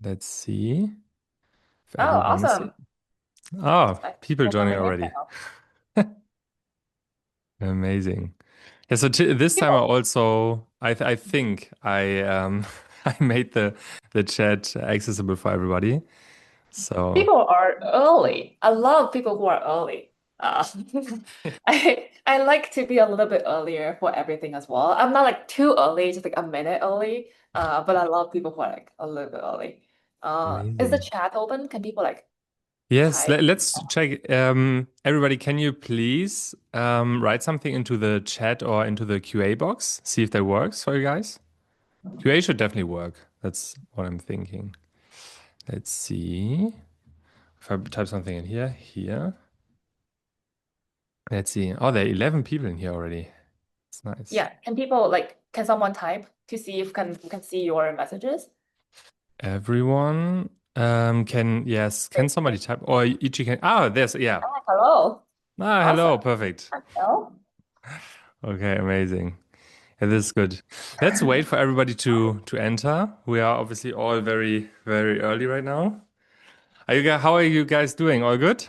Let's see if Oh, everyone is here. awesome. Oh, I people feel joining coming in already. now. Amazing. Yeah, so t this time People, I think I I made the chat accessible for everybody. So people are early. I love people who are early. Uh, I like to be a little bit earlier for everything as well. I'm not like too early, just like a minute early. But I love people who are like a little bit early. Is the amazing. chat open? Can people like Yes, type? let's check. Everybody, can you please write something into the chat or into the QA box? See if that works for you guys. QA should definitely work. That's what I'm thinking. Let's see. If I type something in here, here. Let's see. Oh, there are 11 people in here already. It's nice. Yeah, can people like can someone type to see if can see your messages? Everyone yes, can Great, somebody great. type? Or Ichi can. Ah, there's, yeah. Ah, hello. Ah, Awesome. hello. Perfect. Hello. Okay, amazing. Yeah, this is good. Let's wait for everybody to enter. We are obviously all very, very early right now. How are you guys doing? All good?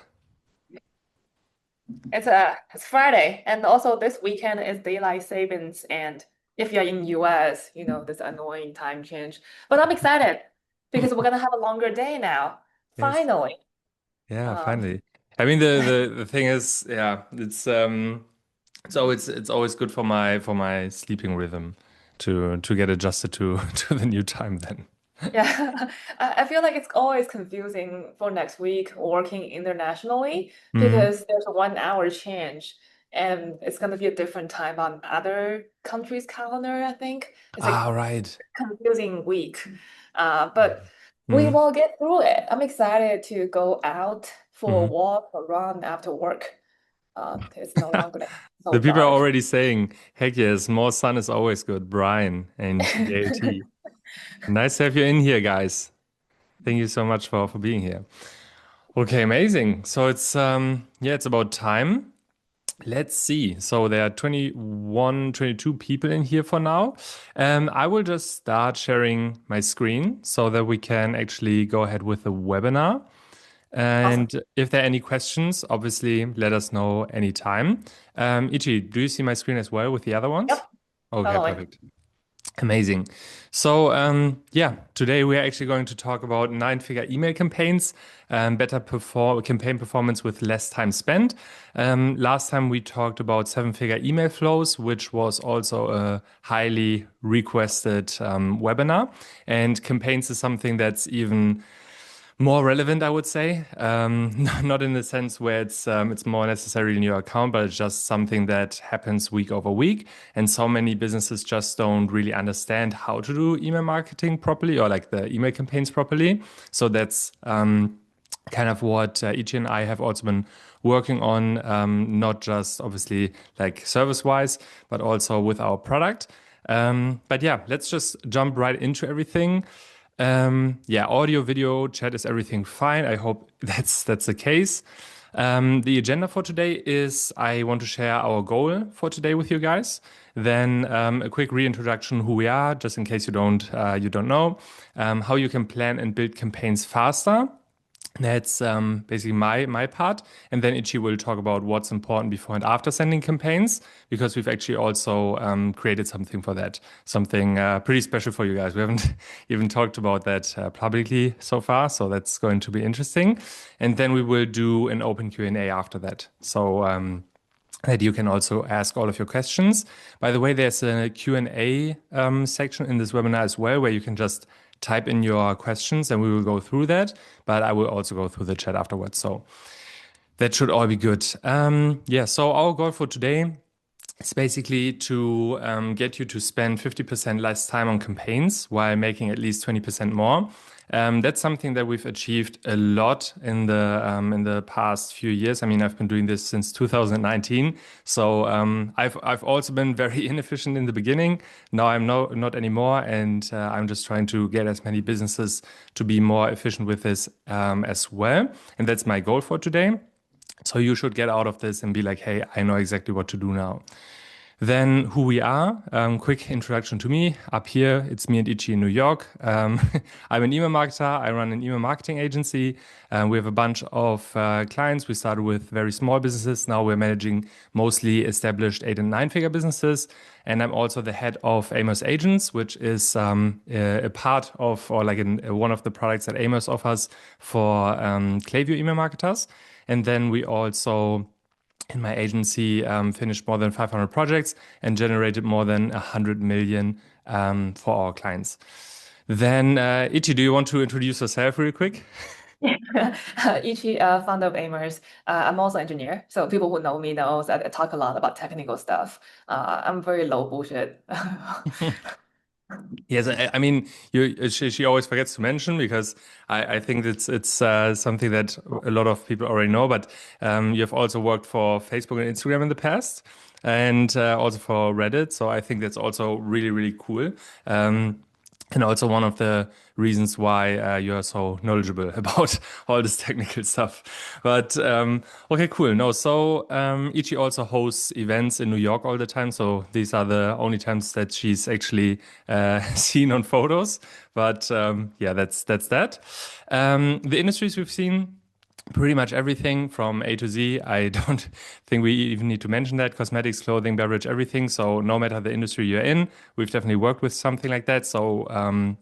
It's Friday, and also this weekend is daylight savings, and if you're in US, you know this annoying time change. But I'm excited because we're gonna have a longer day now. Yes. Finally. Yeah, Um, finally. I mean the thing is, yeah, it's always good for my sleeping rhythm to get adjusted to to the new time then. yeah, I feel like it's always confusing for next week working internationally Hmm. because there's a 1 hour change, and it's gonna be a different time on other countries' calendar, I think. It's Ah, like right. confusing week. But we Hmm. will get through it. I'm excited to go out for a Hmm. walk or run after work. It's no longer like The so people are dark. already saying, heck yes, more sun is always good. Brian and JLT. Nice to have you in here, guys. Thank you so much for being here. Okay, amazing. So it's about time. Let's see. So there are 21, 22 people in here for now. I will just start sharing my screen so that we can actually go ahead with the webinar. Awesome. And if there are any questions, obviously let us know anytime. Ichi, do you see my screen as well with the other ones? Yep, Okay, totally. perfect. Amazing. So, yeah, today we are actually going to talk about nine-figure email campaigns, better perform campaign performance with less time spent. Last time we talked about seven-figure email flows, which was also a highly requested webinar. And campaigns is something that's even more relevant, I would say. Not in the sense where it's more necessary in your account, but it's just something that happens week over week. And so many businesses just don't really understand how to do email marketing properly or like the email campaigns properly. So that's kind of what Ichi and I have also been working on, not just obviously like service wise, but also with our product. But yeah, let's just jump right into everything. Yeah, audio, video, chat is everything fine. I hope that's the case. The agenda for today is I want to share our goal for today with you guys. Then a quick reintroduction who we are, just in case you don't know, how you can plan and build campaigns faster. That's basically my part, and then Ichi will talk about what's important before and after sending campaigns, because we've actually also created something for that, something pretty special for you guys. We haven't even talked about that publicly so far, so that's going to be interesting. And then we will do an open Q&A after that, so that you can also ask all of your questions. By the way, there's a Q&A section in this webinar as well, where you can just type in your questions and we will go through that. But I will also go through the chat afterwards. So that should all be good. Yeah, so our goal for today is basically to get you to spend 50% less time on campaigns while making at least 20% more. That's something that we've achieved a lot in the past few years. I mean, I've been doing this since 2019, so I've also been very inefficient in the beginning. Now I'm not anymore, and I'm just trying to get as many businesses to be more efficient with this as well. And that's my goal for today. So you should get out of this and be like, hey, I know exactly what to do now. Then who we are, quick introduction to me. Up here, it's me and Ichi in New York. I'm an email marketer. I run an email marketing agency. We have a bunch of clients. We started with very small businesses. Now we're managing mostly established 8 and 9 figure businesses. And I'm also the head of Amos Agents, which is a part of, or like one of the products that Amos offers for Klaviyo email marketers. And then we also in my agency finished more than 500 projects and generated more than 100 million for our clients. Then, Ichi, do you want to introduce yourself real quick? Yiqi, founder of Ecommerce. I'm also an engineer, so people who know me knows that I talk a lot about technical stuff. I'm very low bullshit. Yes, I mean, she always forgets to mention because I think it's something that a lot of people already know. But you have also worked for Facebook and Instagram in the past, and also for Reddit. So I think that's also really really cool. And also one of the reasons why you're so knowledgeable about all this technical stuff. But okay, cool. No, so Ichi also hosts events in New York all the time. So these are the only times that she's actually seen on photos. But yeah, that's that. The industries we've seen. Pretty much everything from A to Z. I don't think we even need to mention that. Cosmetics, clothing, beverage, everything. So no matter the industry you're in, we've definitely worked with something like that. So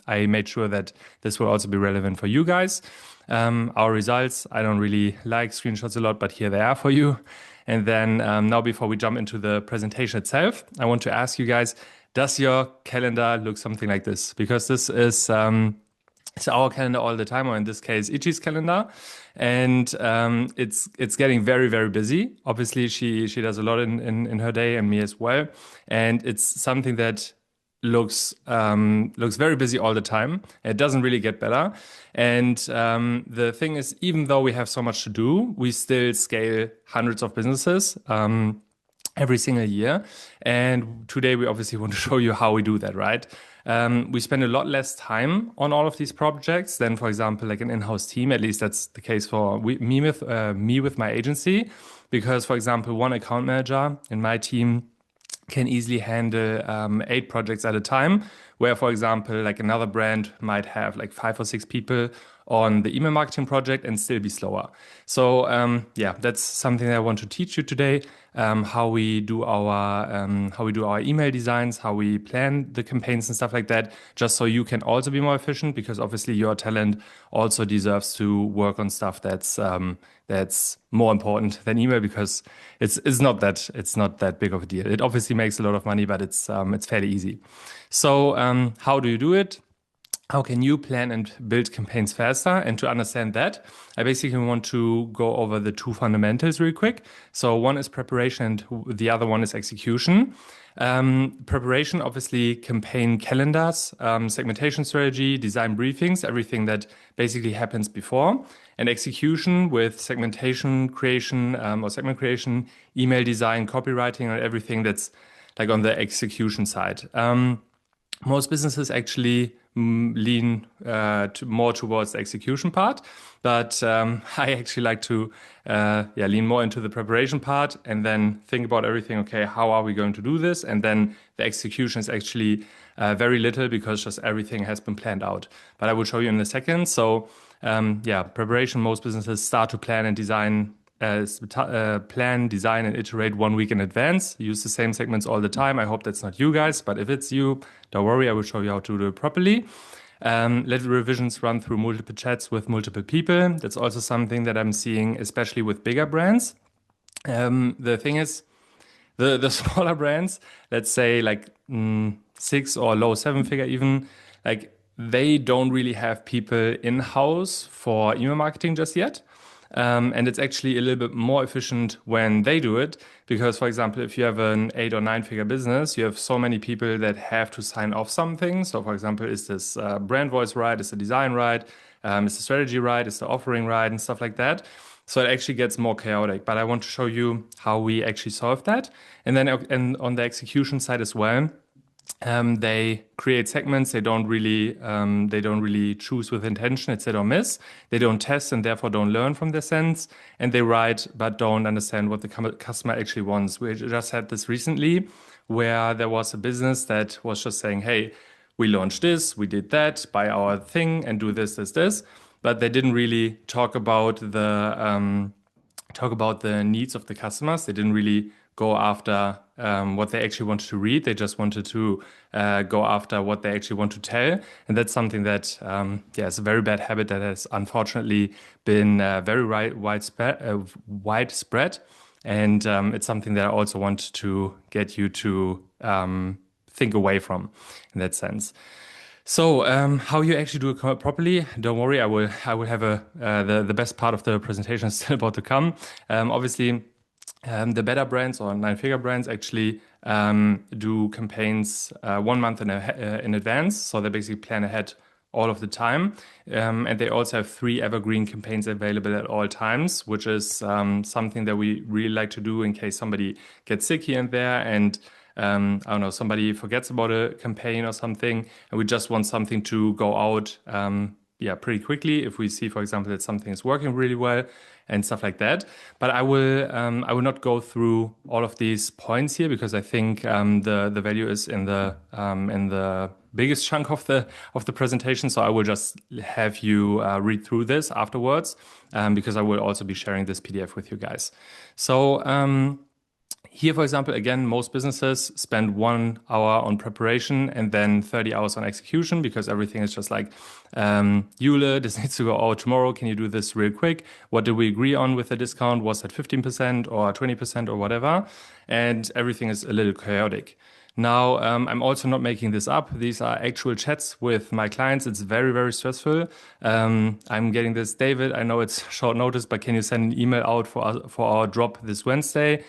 I made sure that this will also be relevant for you guys. Our results, I don't really like screenshots a lot, but here they are for you. And then now before we jump into the presentation itself, I want to ask you guys, does your calendar look something like this? Because this is it's our calendar all the time, or in this case, Ichi's calendar, and it's getting very very busy. Obviously, she does a lot in her day, and me as well. And it's something that looks very busy all the time. It doesn't really get better. And the thing is, even though we have so much to do, we still scale hundreds of businesses. Every single year. And today we obviously want to show you how we do that, right? We spend a lot less time on all of these projects than, for example, like an in-house team. At least that's the case for me with my agency, because, for example, one account manager in my team can easily handle 8 projects at a time, where, for example, like another brand might have like 5 or 6 people on the email marketing project and still be slower. So yeah, that's something that I want to teach you today. How we do our email designs, how we plan the campaigns and stuff like that, just so you can also be more efficient. Because obviously your talent also deserves to work on stuff that's more important than email, because it's not that big of a deal. It obviously makes a lot of money, but it's fairly easy. So how do you do it? How can you plan and build campaigns faster? And to understand that, I basically want to go over the 2 fundamentals real quick. So one is preparation and the other one is execution. Preparation, obviously, campaign calendars, segmentation strategy, design briefings, everything that basically happens before. And execution with segmentation creation or segment creation, email design, copywriting, and everything that's like on the execution side. Most businesses actually lean more towards the execution part, but I actually like to lean more into the preparation part and then think about everything. Okay, how are we going to do this? And then the execution is actually very little, because just everything has been planned out. But I will show you in a second. So yeah, preparation. Most businesses start to plan and design plan, design, and iterate 1 week in advance. Use the same segments all the time. I hope that's not you guys, but if it's you, don't worry, I will show you how to do it properly. Let revisions run through multiple chats with multiple people. That's also something that I'm seeing, especially with bigger brands. The thing is, the smaller brands, let's say like 6 or low 7 figure even, like they don't really have people in-house for email marketing just yet. And it's actually a little bit more efficient when they do it, because, for example, if you have an 8 or 9 figure business, you have so many people that have to sign off something. So, for example, is this brand voice right? Is the design right? Is the strategy right? Is the offering right? And stuff like that. So it actually gets more chaotic. But I want to show you how we actually solve that. And then and on the execution side as well. They create segments. They don't really choose with intention. It's hit or miss. They don't test and therefore don't learn from their sense. And they write but don't understand what the customer actually wants. We just had this recently where there was a business that was just saying, hey, we launched this, we did that, buy our thing and do this. But they didn't really talk about the needs of the customers. They didn't really go after what they actually wanted to read. They just wanted to go after what they actually want to tell. And that's something that, yeah, is a very bad habit that has unfortunately been very widespread. And it's something that I also want to get you to think away from in that sense. So, how you actually do it properly? Don't worry, I will have the best part of the presentation still about to come. Obviously, the better brands or nine-figure brands actually do campaigns 1 month in advance. So they basically plan ahead all of the time. And they also have 3 evergreen campaigns available at all times, which is something that we really like to do in case somebody gets sick here and there and I don't know, somebody forgets about a campaign or something, and we just want something to go out, yeah, pretty quickly if we see, for example, that something is working really well and stuff like that. But I will not go through all of these points here because I think the value is in the biggest chunk of the presentation. So I will just have you read through this afterwards because I will also be sharing this PDF with you guys. So. Here, for example, again, most businesses spend 1 hour on preparation and then 30 hours on execution because everything is just like, Yule, this needs to go out tomorrow. Can you do this real quick? What did we agree on with the discount? Was that 15% or 20% or whatever? And everything is a little chaotic. Now, I'm also not making this up. These are actual chats with my clients. It's very, very stressful. I'm getting this, David, I know it's short notice, but can you send an email out for our drop this Wednesday?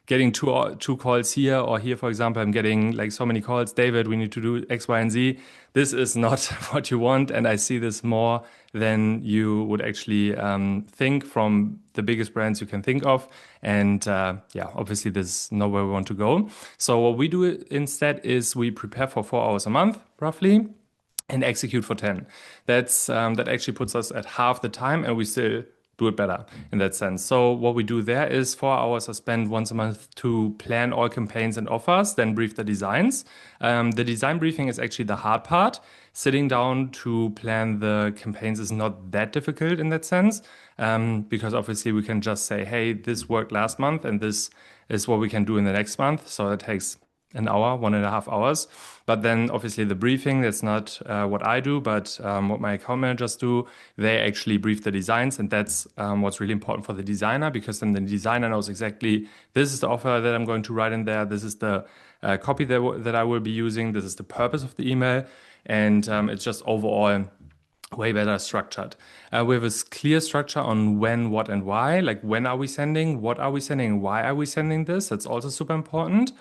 Getting two calls here or here, for example, I'm getting like so many calls. David, we need to do X, Y, and Z. This is not what you want. And I see this more than you would actually think from the biggest brands you can think of. And yeah, obviously this is not where we want to go. So what we do instead is we prepare for 4 hours a month, roughly, and execute for 10. That actually puts us at half the time and we still do it better in that sense. So what we do there is 4 hours are spent once a month to plan all campaigns and offers, then brief the designs. The design briefing is actually the hard part. Sitting down to plan the campaigns is not that difficult in that sense, because obviously we can just say, hey, this worked last month and this is what we can do in the next month. So it takes an hour, 1.5 hours. But then obviously the briefing, that's not what I do, but what my account managers do. They actually brief the designs, and that's what's really important for the designer, because then the designer knows exactly this is the offer that I'm going to write in there. This is the copy that I will be using. This is the purpose of the email. And it's just overall way better structured. We have a clear structure on when, what, and why. Like when are we sending, what are we sending, why are we sending this? That's also super important.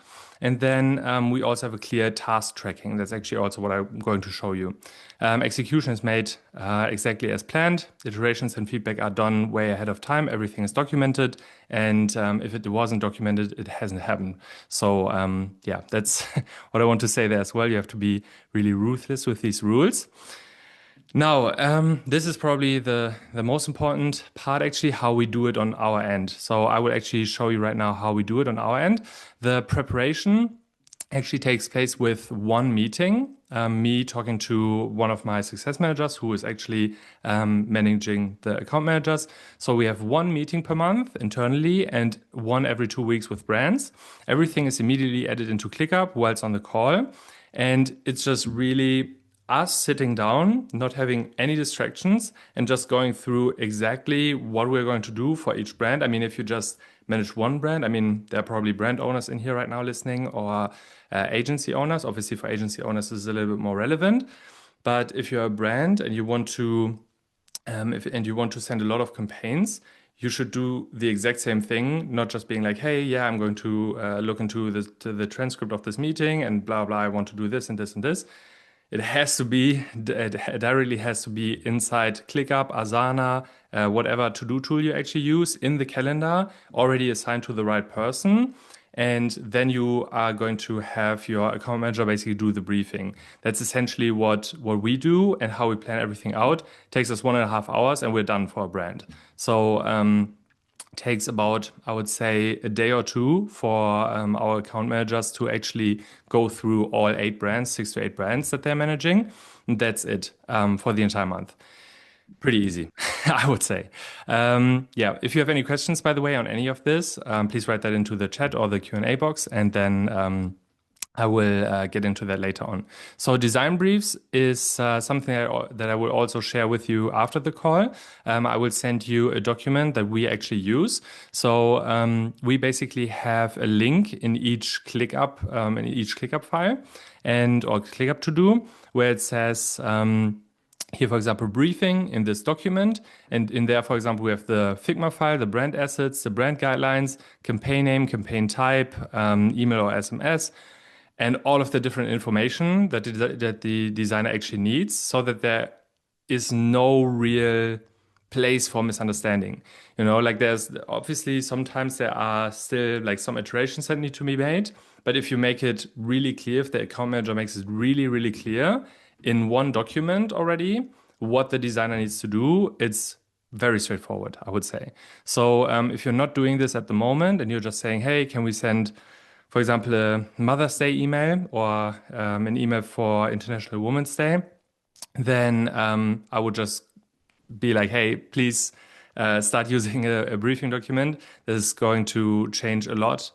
And then we also have a clear task tracking. That's actually also what I'm going to show you. Execution is made exactly as planned. Iterations and feedback are done way ahead of time. Everything is documented. And if it wasn't documented, it hasn't happened. So yeah, that's what I want to say there as well. You have to be really ruthless with these rules. Now, this is probably the most important part, actually, how we do it on our end. So I will actually show you right now how we do it on our end. The preparation actually takes place with one meeting, me talking to one of my success managers who is actually managing the account managers. So we have one meeting per month internally and one every 2 weeks with brands. Everything is immediately added into ClickUp while it's on the call. And it's just really us sitting down, not having any distractions, and just going through exactly what we're going to do for each brand. I mean, if you just manage one brand, I mean, there are probably brand owners in here right now listening, or agency owners. Obviously, for agency owners, this is a little bit more relevant. But if you're a brand and you want to, send a lot of campaigns, you should do the exact same thing, not just being like, hey, yeah, I'm going to look into the transcript of this meeting and blah, blah, I want to do this and this and this. It directly has to be inside ClickUp, Asana, whatever to-do tool you actually use in the calendar, already assigned to the right person. And then you are going to have your account manager basically do the briefing. That's essentially what we do and how we plan everything out. It takes us 1.5 hours and we're done for a brand. So takes about, I would say, a day or two for our account managers to actually go through all 8 brands, 6 to 8 brands that they're managing. And that's it for the entire month. Pretty easy, I would say. Yeah, if you have any questions, by the way, on any of this, please write that into the chat or the Q&A box, and then I will get into that later on. So design briefs is something that I will also share with you after the call. I will send you a document that we actually use. So we basically have a link in each ClickUp file and or ClickUp to do where it says here, for example, briefing in this document. And in there, for example, we have the Figma file, the brand assets, the brand guidelines, campaign name, campaign type, email or SMS, and all of the different information that the designer actually needs so that there is no real place for misunderstanding. You know, like there's obviously sometimes there are still like some iterations that need to be made, but if you make it really clear, if the account manager makes it really, really clear in one document already what the designer needs to do, it's very straightforward, I would say. So if you're not doing this at the moment and you're just saying, hey, can we send, for example, a Mother's Day email or an email for International Women's Day, then I would just be like, hey, please start using a briefing document. This is going to change a lot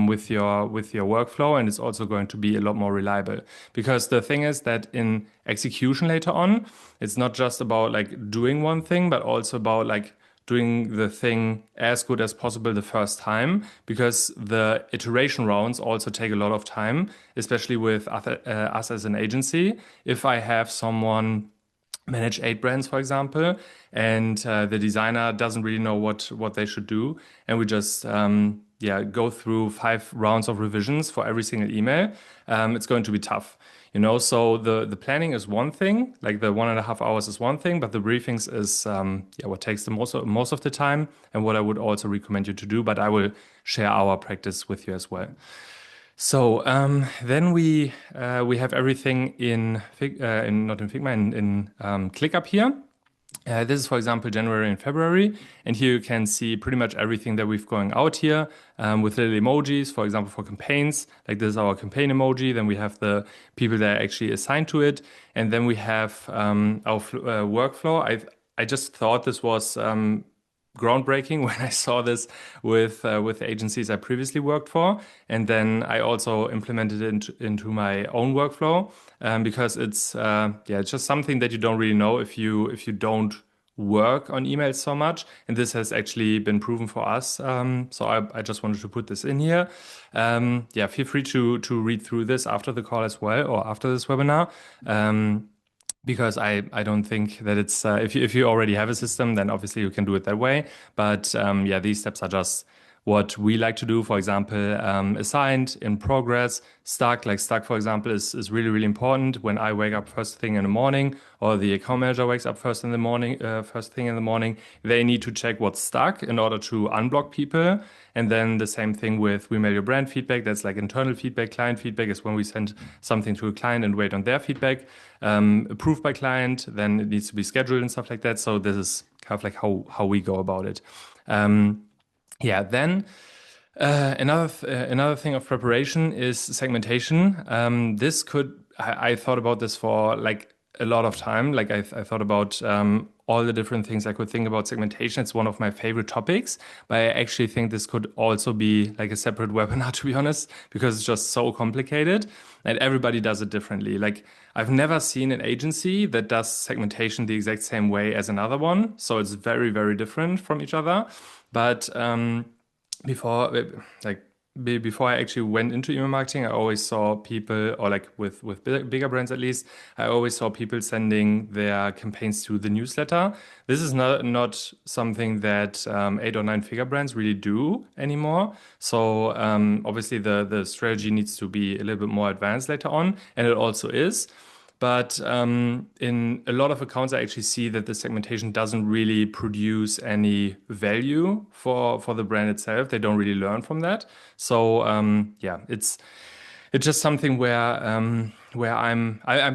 with your workflow, and it's also going to be a lot more reliable. Because the thing is that in execution later on, it's not just about like doing one thing, but also about like doing the thing as good as possible the first time, because the iteration rounds also take a lot of time, especially with us as an agency. If I have someone manage 8 brands, for example, and the designer doesn't really know what they should do, and we just go through 5 rounds of revisions for every single email, it's going to be tough. You know, so the planning is one thing, like the 1.5 hours is one thing, but the briefings is what takes the most of the time, and what I would also recommend you to do. But I will share our practice with you as well. So then we have everything not in Figma, in ClickUp here. This is, for example, January and February. And here you can see pretty much everything that we've going out here with little emojis, for example, for campaigns. Like this is our campaign emoji. Then we have the people that are actually assigned to it. And then we have our workflow. I just thought this was groundbreaking when I saw this with the agencies I previously worked for, and then I also implemented it into my own workflow because it's just something that you don't really know if you don't work on emails so much, and this has actually been proven for us. So I just wanted to put this in here. Feel free to read through this after the call as well or after this webinar. Because I don't think that it's if you already have a system, then obviously you can do it that way. But these steps are just what we like to do. For example, assigned, in progress, stuck. Like stuck, for example, is really, really important. When I wake up first thing in the morning, or the account manager wakes up first thing in the morning, they need to check what's stuck in order to unblock people. And then the same thing with we mail your brand feedback. That's like internal feedback. Client feedback is when we send something to a client and wait on their feedback. Approved by client, then it needs to be scheduled and stuff like that. So this is kind of like how we go about it. Then another thing of preparation is segmentation. I thought about this for like a lot of time. Like I thought about all the different things I could think about segmentation. It's one of my favorite topics, but I actually think this could also be like a separate webinar, to be honest, because it's just so complicated and everybody does it differently. Like I've never seen an agency that does segmentation the exact same way as another one. So it's very, very different from each other. But before before I actually went into email marketing, I always saw people, or like with bigger brands at least, I always saw people sending their campaigns to the newsletter. This is not something that 8 or 9 figure brands really do anymore. So obviously the strategy needs to be a little bit more advanced later on, and it also is. But in a lot of accounts, I actually see that the segmentation doesn't really produce any value for the brand itself. They don't really learn from that. So It's just something where I'm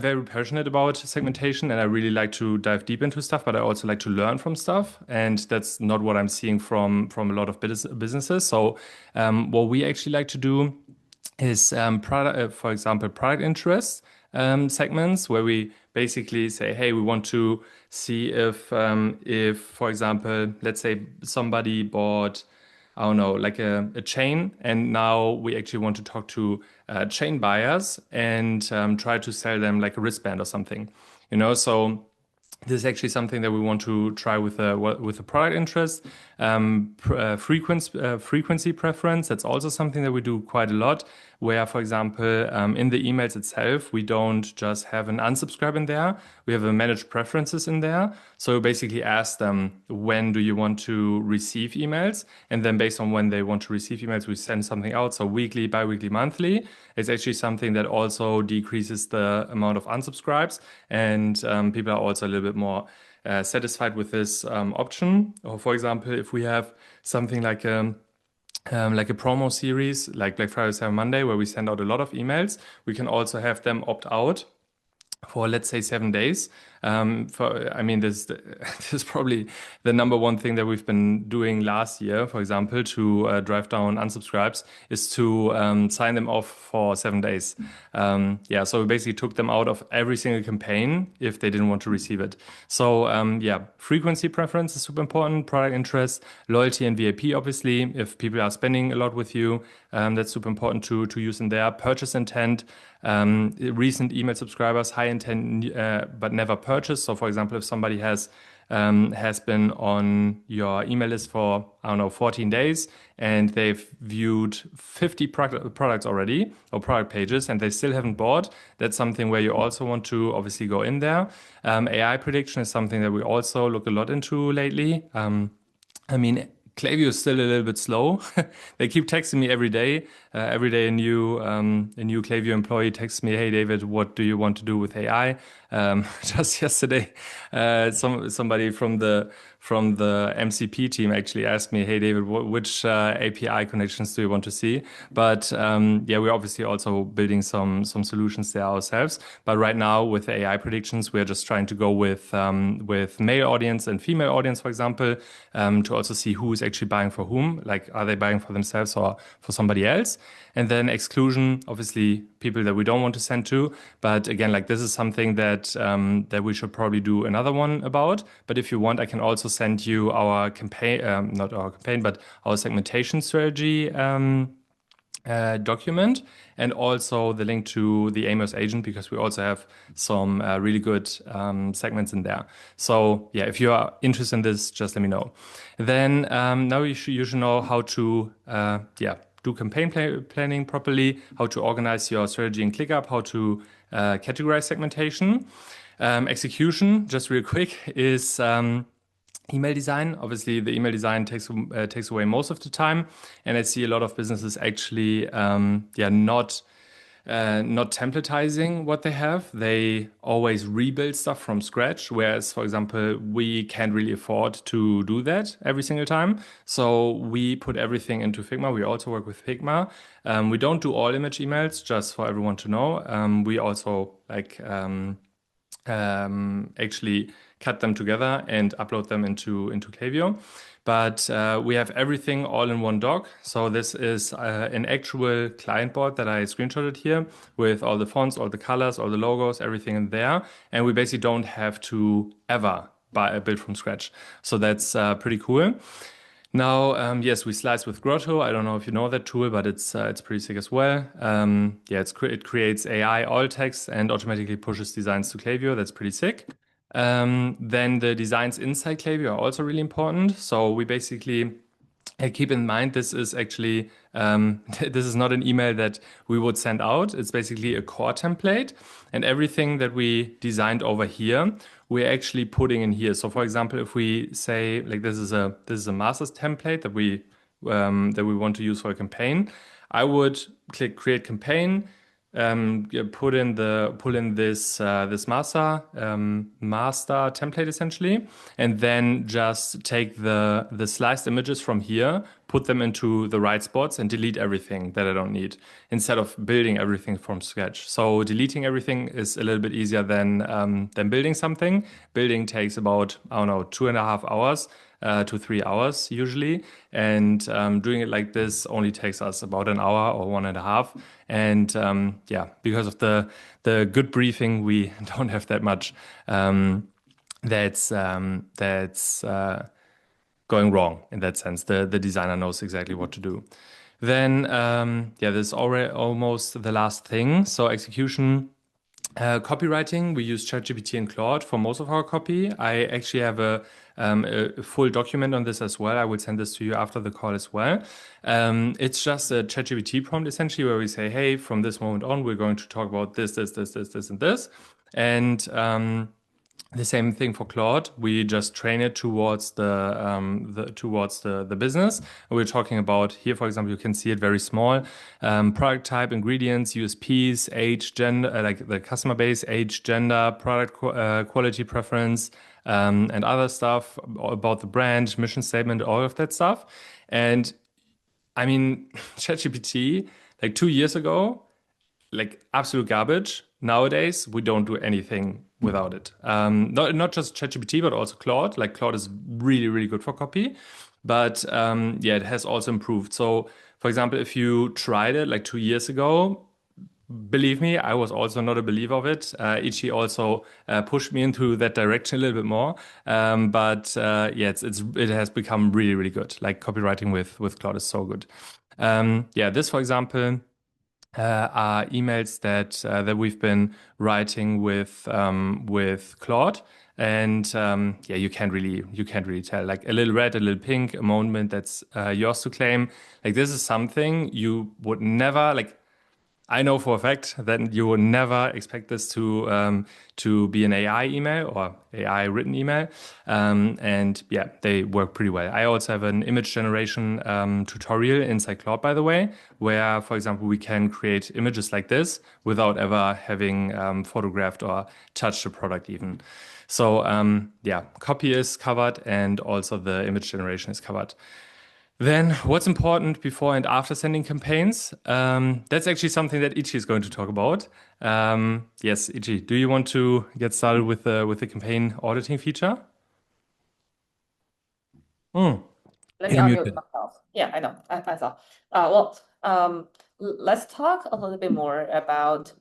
very passionate about segmentation, and I really like to dive deep into stuff, but I also like to learn from stuff, and that's not what I'm seeing from a lot of businesses. So what we actually like to do is product, for example, product interest segments where we basically say, hey, we want to see if, for example, let's say somebody bought, I don't know, like a chain, and now we actually want to talk to chain buyers and try to sell them like a wristband or something, So this is actually something that we want to try with a product interest. Frequency preference, that's also something that we do quite a lot, where, for example, in the emails itself, we don't just have an unsubscribe in there. We have a manage preferences in there. So we basically ask them, when do you want to receive emails? And then based on when they want to receive emails, we send something out. So weekly, bi-weekly, monthly. It's actually something that also decreases the amount of unsubscribes. And people are also a little bit more satisfied with this option. Or for example, if we have something like a promo series, like Black Friday, Cyber Monday, where we send out a lot of emails, we can also have them opt out for, let's say, 7 days. I mean, this is probably the number one thing that we've been doing last year, for example, to drive down unsubscribes, is to sign them off for 7 days. Yeah, so we basically took them out of every single campaign if they didn't want to receive it. So yeah, frequency preference is super important, product interest, loyalty and VIP, obviously. If people are spending a lot with you, that's super important to use in there. Purchase intent, recent email subscribers, high intent, but never purchased. So, for example, if somebody has been on your email list for, I don't know, 14 days, and they've viewed 50 products already, or product pages, and they still haven't bought, that's something where you also want to obviously go in there. AI prediction is something that we also look a lot into lately. I mean, Klaviyo is still a little bit slow. They keep texting me every day. Every day a new Klaviyo employee texts me, "Hey David, what do you want to do with AI?" Just yesterday, somebody from the MCP team actually asked me, "Hey David, which API connections do you want to see?" But yeah, we're obviously also building some solutions there ourselves. But right now with AI predictions, we're just trying to go with male audience and female audience, for example, to also see who is actually buying for whom. Like, are they buying for themselves or for somebody else? And then exclusion, obviously, people that we don't want to send to. But again, like, this is something that we should probably do another one about. But if you want, I can also send you our campaign, not our campaign, but our segmentation strategy document, and also the link to the Amos agent, because we also have some really good segments in there. So yeah, if you are interested in this, just let me know. Then now you should know how to yeah, do campaign planning properly, how to organize your strategy in ClickUp, how to categorize segmentation. Execution, just real quick, is email design. Obviously, the email design takes away most of the time, and I see a lot of businesses actually, yeah, not templatizing what they have. They always rebuild stuff from scratch, whereas, for example, we can't really afford to do that every single time. So we put everything into Figma. We also work with Figma. We don't do all image emails, just for everyone to know. We also like actually cut them together and upload them into Klaviyo. But we have everything all in one doc. So this is an actual client board that I screenshotted here with all the fonts, all the colors, all the logos, everything in there. And we basically don't have to ever buy a build from scratch. So that's pretty cool. Now, yes, we slice with Grotto. I don't know if you know that tool, but it's pretty sick as well. Yeah, it creates AI alt text and automatically pushes designs to Klaviyo. That's pretty sick. Then the designs inside Klaviyo are also really important. So we basically keep in mind, this is actually this is not an email that we would send out. It's basically a core template, and everything that we designed over here, we're actually putting in here. So, for example, if we say like this is a master's template that we want to use for a campaign, I would click create campaign, Yeah, pull in this master template essentially, and then just take the sliced images from here, put them into the right spots, and delete everything that I don't need instead of building everything from scratch. So deleting everything is a little bit easier than building something. Building takes about, I don't know, 2.5 hours. To 3 hours usually. And doing it like this only takes us about an hour or 1.5. And yeah, because of the good briefing, we don't have that much that's going wrong in that sense. The designer knows exactly what to do. Then yeah, this is already almost the last thing. So execution. Copywriting, we use ChatGPT and Claude for most of our copy. I actually have a full document on this as well. I will send this to you after the call as well. It's just a ChatGPT prompt essentially where we say, hey, from this moment on, we're going to talk about this, and this. And the same thing for Claude. We just train it towards the business. We're talking about here, for example, you can see it very small. Product type, ingredients, USPs, age, gender, like the customer base, age, gender, product quality preference, and other stuff about the brand, mission statement, all of that stuff. And I mean, ChatGPT, like 2 years ago, like absolute garbage. Nowadays, we don't do anything without it. Not just ChatGPT, but also Claude. Like Claude is really, really good for copy. But yeah, it has also improved. So, for example, if you tried it like 2 years ago, believe me, I was also not a believer of it. Ichi also pushed me into that direction a little bit more. But yeah, it has become really, really good. Like copywriting with Claude is so good. Yeah, this, for example, are emails that we've been writing with Claude. And yeah, you can't really tell. Like a little red, a little pink, a moment that's yours to claim. Like this is something you would never like. I know for a fact that you will never expect this to be an AI email or AI written email, and yeah, they work pretty well. I also have an image generation tutorial inside Claude, by the way, where, for example, we can create images like this without ever having photographed or touched the product even. So yeah, copy is covered, and also the image generation is covered. Then, what's important before and after sending campaigns? That's actually something that Ichi is going to talk about. Yes, Ichi, do you want to get started with the campaign auditing feature? Mm, Let me you're unmute muted. myself. Yeah, I know. I saw. Well, let's talk a little bit more about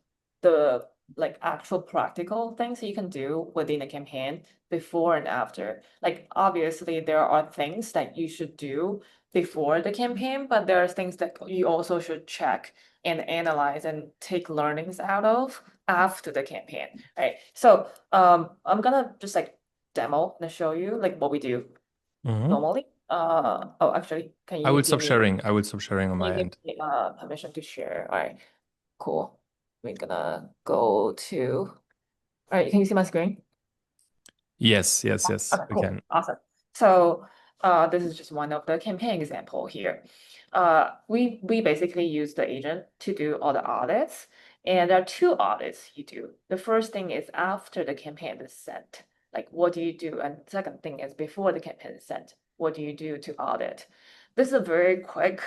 the like actual practical things you can do within a campaign before and after. Like obviously there are things that you should do before the campaign, but there are things that you also should check and analyze and take learnings out of after the campaign, right? So I'm gonna just like demo and show you like what we do Mhm. normally. Oh, actually, can I you will give stop me sharing. I will stop sharing on can you my give end. me permission to share? All right, cool. We're gonna go to. All right, can you see my screen? Yes, yes, yes, Okay, we cool. can. Awesome. So this is just one of the campaign example here. We basically use the agent to do all the audits, and there are two audits you do. The first thing is after the campaign is sent. Like, what do you do? And the second thing is before the campaign is sent. What do you do to audit? This is a very quick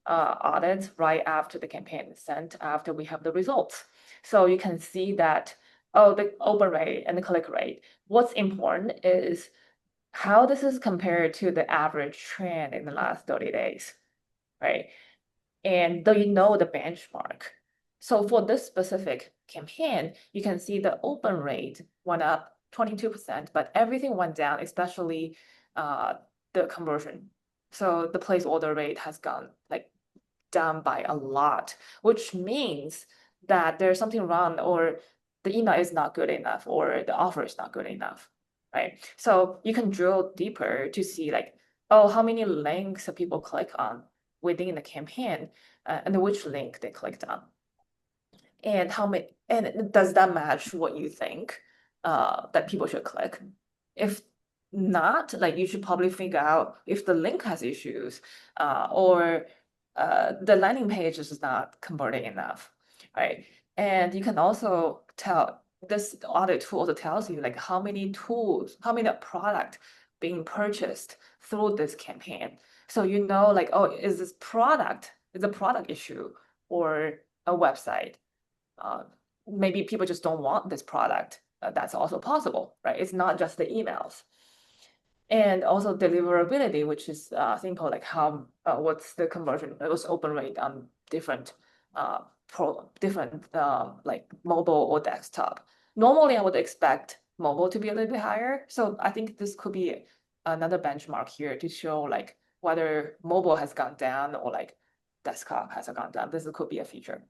audit right after the campaign is sent, after we have the results. So you can see that, oh, the open rate and the click rate. What's important is how this is compared to the average trend in the last 30 days, right? And do you know the benchmark? So for this specific campaign, you can see the open rate went up 22%, but everything went down, especially the conversion. So the place order rate has gone like down by a lot, which means that there's something wrong or the email is not good enough or the offer is not good enough, right? So you can drill deeper to see like, oh, how many links people click on within the campaign and which link they clicked on. And how many, and does that match what you think that people should click? If not, like you should probably figure out if the link has issues or the landing page is not converting enough, right? And you can also tell this audit tool also tells you like how many tools, how many product being purchased through this campaign. So you know like, oh, is a product issue or a website? Uh, Maybe people just don't want this product. That's also possible, right? It's not just the emails. And also deliverability, which is simple, like how what's the conversion, what's open rate on different different like mobile or desktop. Normally, I would expect mobile to be a little bit higher. So I think this could be another benchmark here to show like whether mobile has gone down or like desktop has gone down. This could be a feature.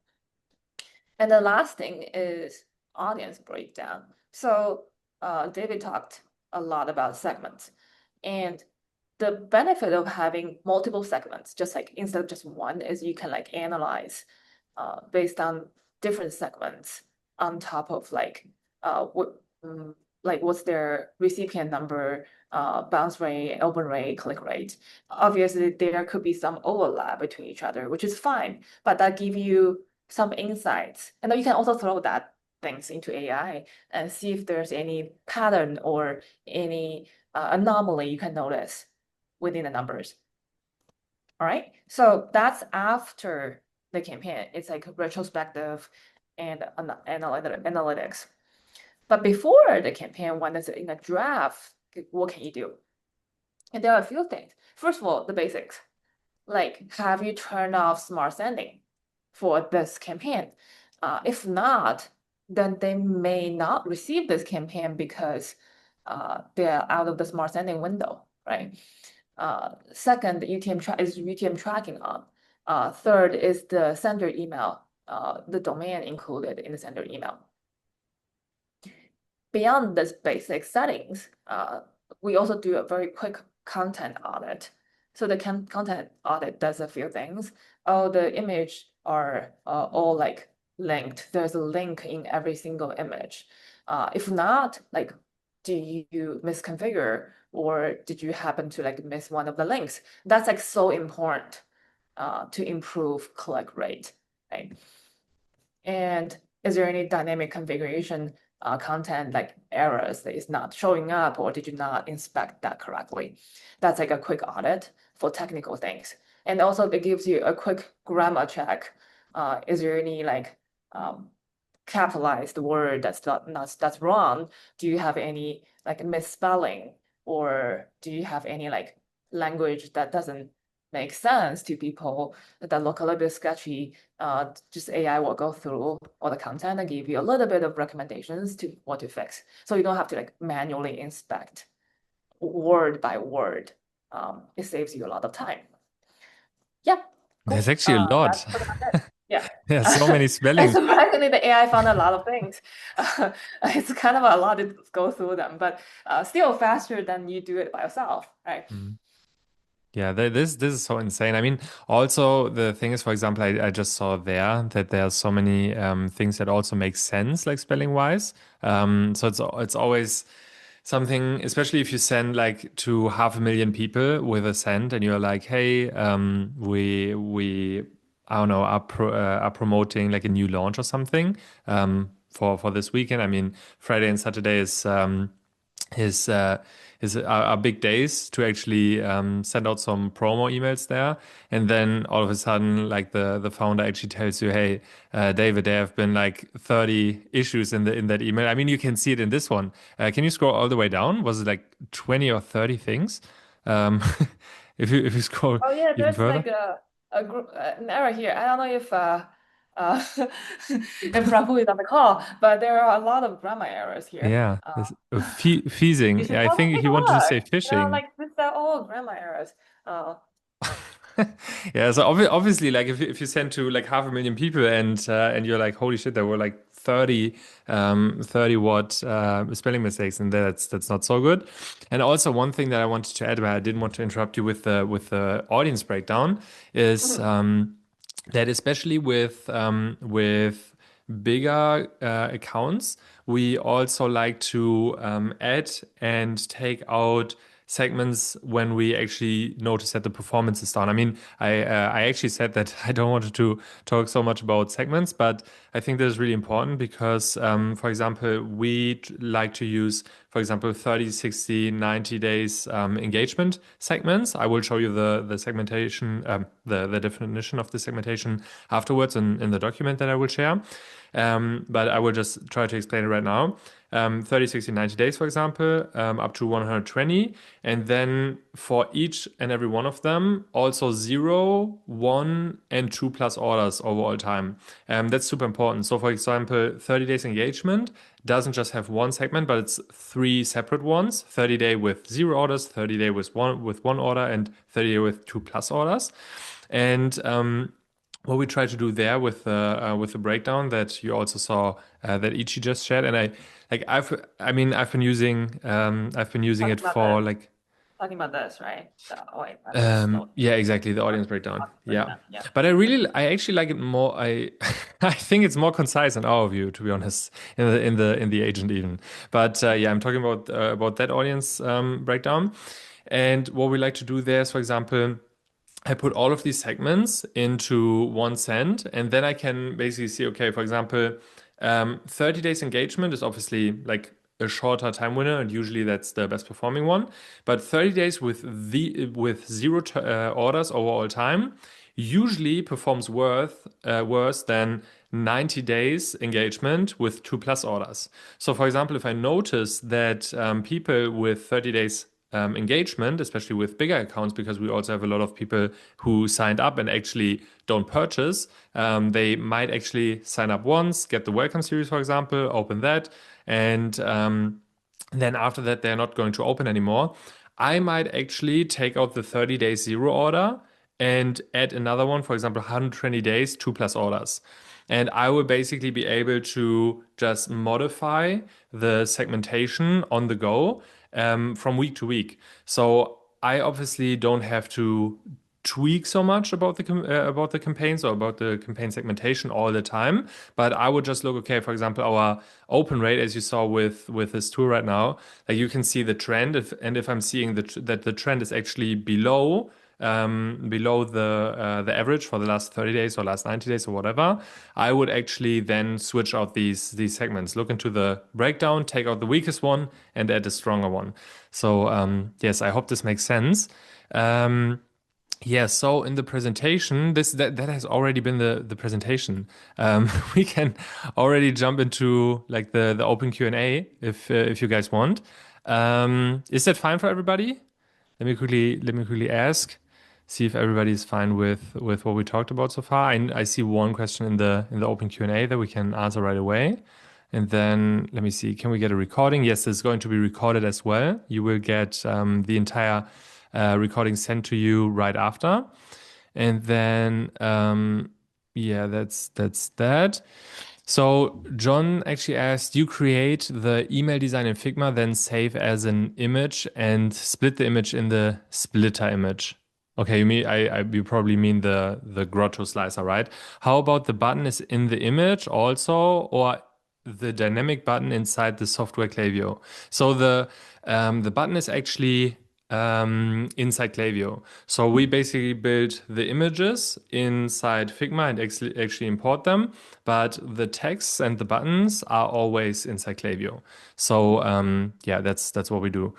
And the last thing is audience breakdown. So David talked a lot about segments. And the benefit of having multiple segments, just like instead of just one, is you can like analyze based on different segments on top of like what's their recipient number, bounce rate, open rate, click rate. Obviously, there could be some overlap between each other, which is fine, but that give you some insights. And then you can also throw that things into AI and see if there's any pattern or any anomaly you can notice within the numbers. All right. So that's after the campaign. It's like retrospective and analytics. But before the campaign, when it's in a draft, what can you do? And there are a few things. First of all, the basics. Like, have you turned off smart sending for this campaign? If not, then they may not receive this campaign because they're out of the smart sending window, right? Second, is UTM tracking on. Third is the sender email, the domain included in the sender email. Beyond this basic settings, we also do a very quick content audit. So the content audit does a few things. Oh, the image are all like linked. There's a link in every single image. If not, like, do you misconfigure or did you happen to like miss one of the links? That's like so important to improve click rate, right? And is there any dynamic configuration content like errors that is not showing up, or did you not inspect that correctly? That's like a quick audit for technical things. And also it gives you a quick grammar check. Is there any like capitalized word that's wrong? Do you have any like misspelling, or do you have any like language that doesn't make sense to people that look a little bit sketchy? Just AI will go through all the content and give you a little bit of recommendations to what to fix. So you don't have to like manually inspect word by word. It saves you a lot of time. Yeah, There's cool. actually a lot. That's pretty much it. Yeah. There's so many And spellings. surprisingly, the AI found a lot of things. It's kind of a lot to go through them, but still faster than you do it by yourself, right? Mhm. Yeah, this is so insane. I mean, also the thing is, for example, I just saw there that there are so many things that also make sense, like spelling wise. So it's always something, especially if you send like to 500,000 people with a send, and you're like, hey, we I don't know are promoting like a new launch or something for this weekend. I mean, Friday and Saturday is are big days to actually send out some promo emails there, and then all of a sudden, like the founder actually tells you, "Hey, David, there have been like 30 issues in that email." I mean, you can see it in this one. Can you scroll all the way down? Was it like 20 or 30 things? Um, if you scroll Oh yeah, even there's further. like a group an error here. I don't know if Rahul is on the call, but there are a lot of grammar errors here. Yeah, You phasing. should Yeah, I probably think take he a wanted to look. say phishing. Like these are all grammar errors. Uh, Yeah, so obviously, like if you send to like 500,000 people, and you're like, holy shit, there were like 30 what spelling mistakes, and that's not so good. And also one thing that I wanted to add, where I didn't want to interrupt you with the audience breakdown, is mhm. that especially with bigger accounts, we also like to add and take out segments when we actually notice that the performance is down. I mean, I actually said that I don't want to talk so much about segments, but I think that is really important because, for example, we like to use, for example, 30, 60, 90 days engagement segments. I will show you the segmentation, the definition of the segmentation afterwards in the document that I will share. But I will just try to explain it right now. 30, 60, 90 days, for example, up to 120. And then for each and every one of them, also 0, 1, and 2 plus orders over all time. That's super important. So, for example, 30 days engagement doesn't just have one segment, but it's 3 separate ones: 30 day with 0 orders, 30 day with one order, and 30 day with 2 plus orders. And what we try to do there with the breakdown that you also saw that Ichi just shared, and I've been using Talking it about for the like talking about this, right? Oh wait, let me just note. yeah, exactly, the audience breakdown. Yeah. But I actually like it more. I think it's more concise in our view, to be honest, in the agent even. But yeah, I'm talking about that audience breakdown. And what we like to do there is, for example, I put all of these segments into one cent, and then I can basically see, okay, for example, 30 days engagement is obviously like a shorter time winner, and usually that's the best performing one. But 30 days with 0 orders over all time usually performs worse than 90 days engagement with 2 plus orders. So, for example, if I notice that people with 30 days engagement, especially with bigger accounts, because we also have a lot of people who signed up and actually don't purchase. They might actually sign up once, get the welcome series, for example, open that, and then after that, they're not going to open anymore. I might actually take out the 30 days 0 order and add another one, for example, 120 days, 2 plus orders. And I will basically be able to just modify the segmentation on the go from week to week. So I obviously don't have to tweak so much about the campaigns or about the campaign segmentation all the time, but I would just look, okay, for example, our open rate, as you saw with this tool right now, like you can see the trend, if I'm seeing that the trend is actually below the average for the last 30 days or last 90 days or whatever, I would actually then switch out these segments, look into the breakdown, take out the weakest one, and add a stronger one. So yes, I hope this makes sense. Yeah, so in the presentation, that has already been the presentation. We can already jump into like the open Q&A if you guys want. Is that fine for everybody? Let me quickly ask, see if everybody is fine with what we talked about so far. I see one question in the open Q&A that we can answer right away. And then let me see, can we get a recording? Yes, it's going to be recorded as well. You will get the entire recording sent to you right after. And then yeah, that's that. So John actually asked, you create the email design in Figma, then save as an image and split the image in the splitter image. Okay, you probably mean the grotto slicer, right? How about the button is in the image also, or the dynamic button inside the software Klaviyo? So the button is actually inside Klaviyo. So we basically build the images inside Figma and actually import them, but the texts and the buttons are always inside Klaviyo. So yeah, that's what we do.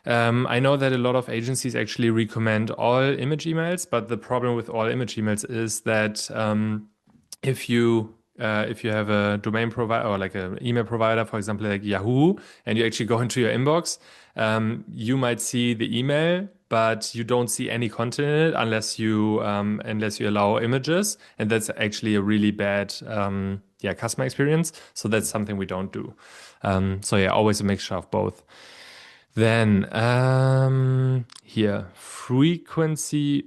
I know that a lot of agencies actually recommend all image emails, but the problem with all image emails is that if you have a domain provider or like an email provider, for example, like Yahoo, and you actually go into your inbox, you might see the email, but you don't see any content in it unless you allow images, and that's actually a really bad customer experience. So that's something we don't do. So yeah, always a mixture of both. Then here, frequency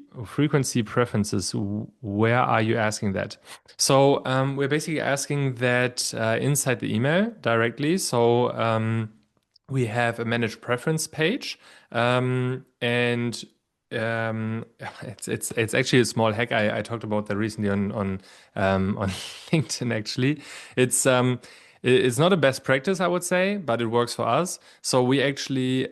preferences. Where are you asking that? So we're basically asking that inside the email directly. So we have a manage preference page, and it's actually a small hack. I talked about that recently on LinkedIn. Actually, it's It's not a best practice, I would say, but it works for us. So we actually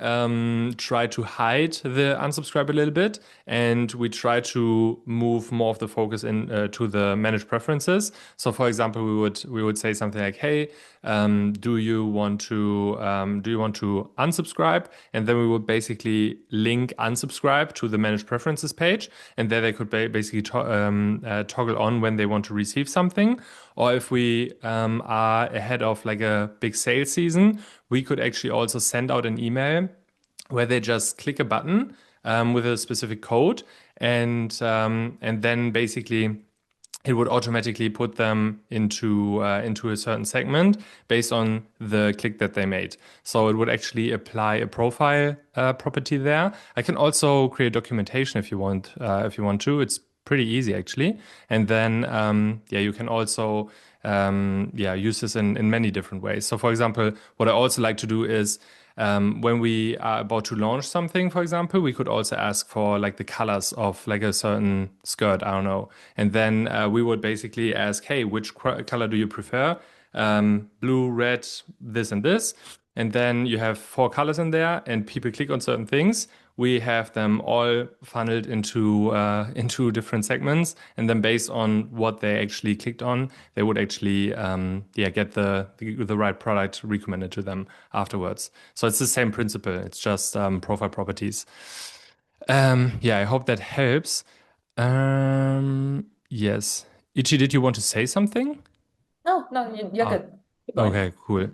try to hide the unsubscribe a little bit, and we try to move more of the focus in to the managed preferences. So, for example, we would say something like, "Hey, do you want to unsubscribe?" And then we would basically link unsubscribe to the managed preferences page, and there they could basically toggle on when they want to receive something. Or if we are ahead of like a big sales season, we could actually also send out an email where they just click a button with a specific code, and then basically it would automatically put them into a certain segment based on the click that they made. So it would actually apply a profile property there. I can also create documentation if you want to. It's pretty easy actually. And then yeah, you can also yeah, use this in many different ways. So for example, what I also like to do is when we are about to launch something, for example, we could also ask for like the colors of like a certain skirt, I don't know. And then we would basically ask, hey, which color do you prefer? Blue, red, this and this. And then you have four colors in there, and people click on certain things. We have them all funneled into different segments, and then based on what they actually clicked on, they would actually yeah, get the right product recommended to them afterwards. So it's the same principle. It's just profile properties. Yeah, I hope that helps. Yes. Ichi, did you want to say something? No, no, you're Ah, good. Keep going. okay, cool.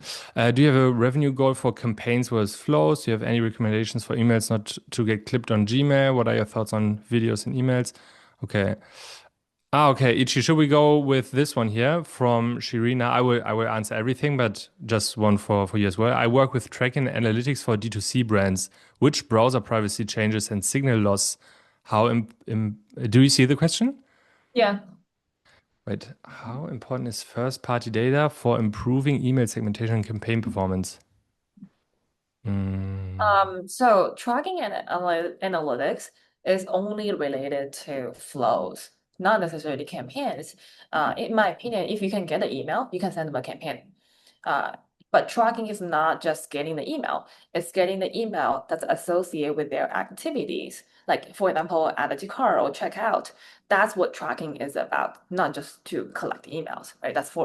Do you have a revenue goal for campaigns versus flows? Do you have any recommendations for emails not to get clipped on Gmail? What are your thoughts on videos and emails? Okay. Okay, Ichi, should we go with this one here from Shirina? I will answer everything, but just one for you as well. I work with tracking and analytics for D2C brands. Which browser privacy changes and signal loss? How do you see the question? Yeah. Wait, how important is first-party data for improving email segmentation and campaign performance? Mm, So tracking and analytics is only related to flows, not necessarily campaigns. In my opinion, if you can get an email, you can send them a campaign. Uh, but tracking is not just getting the email, it's getting the email that's associated with their activities. Like, for example, add to cart or checkout. That's what tracking is about, not just to collect emails, right? That's the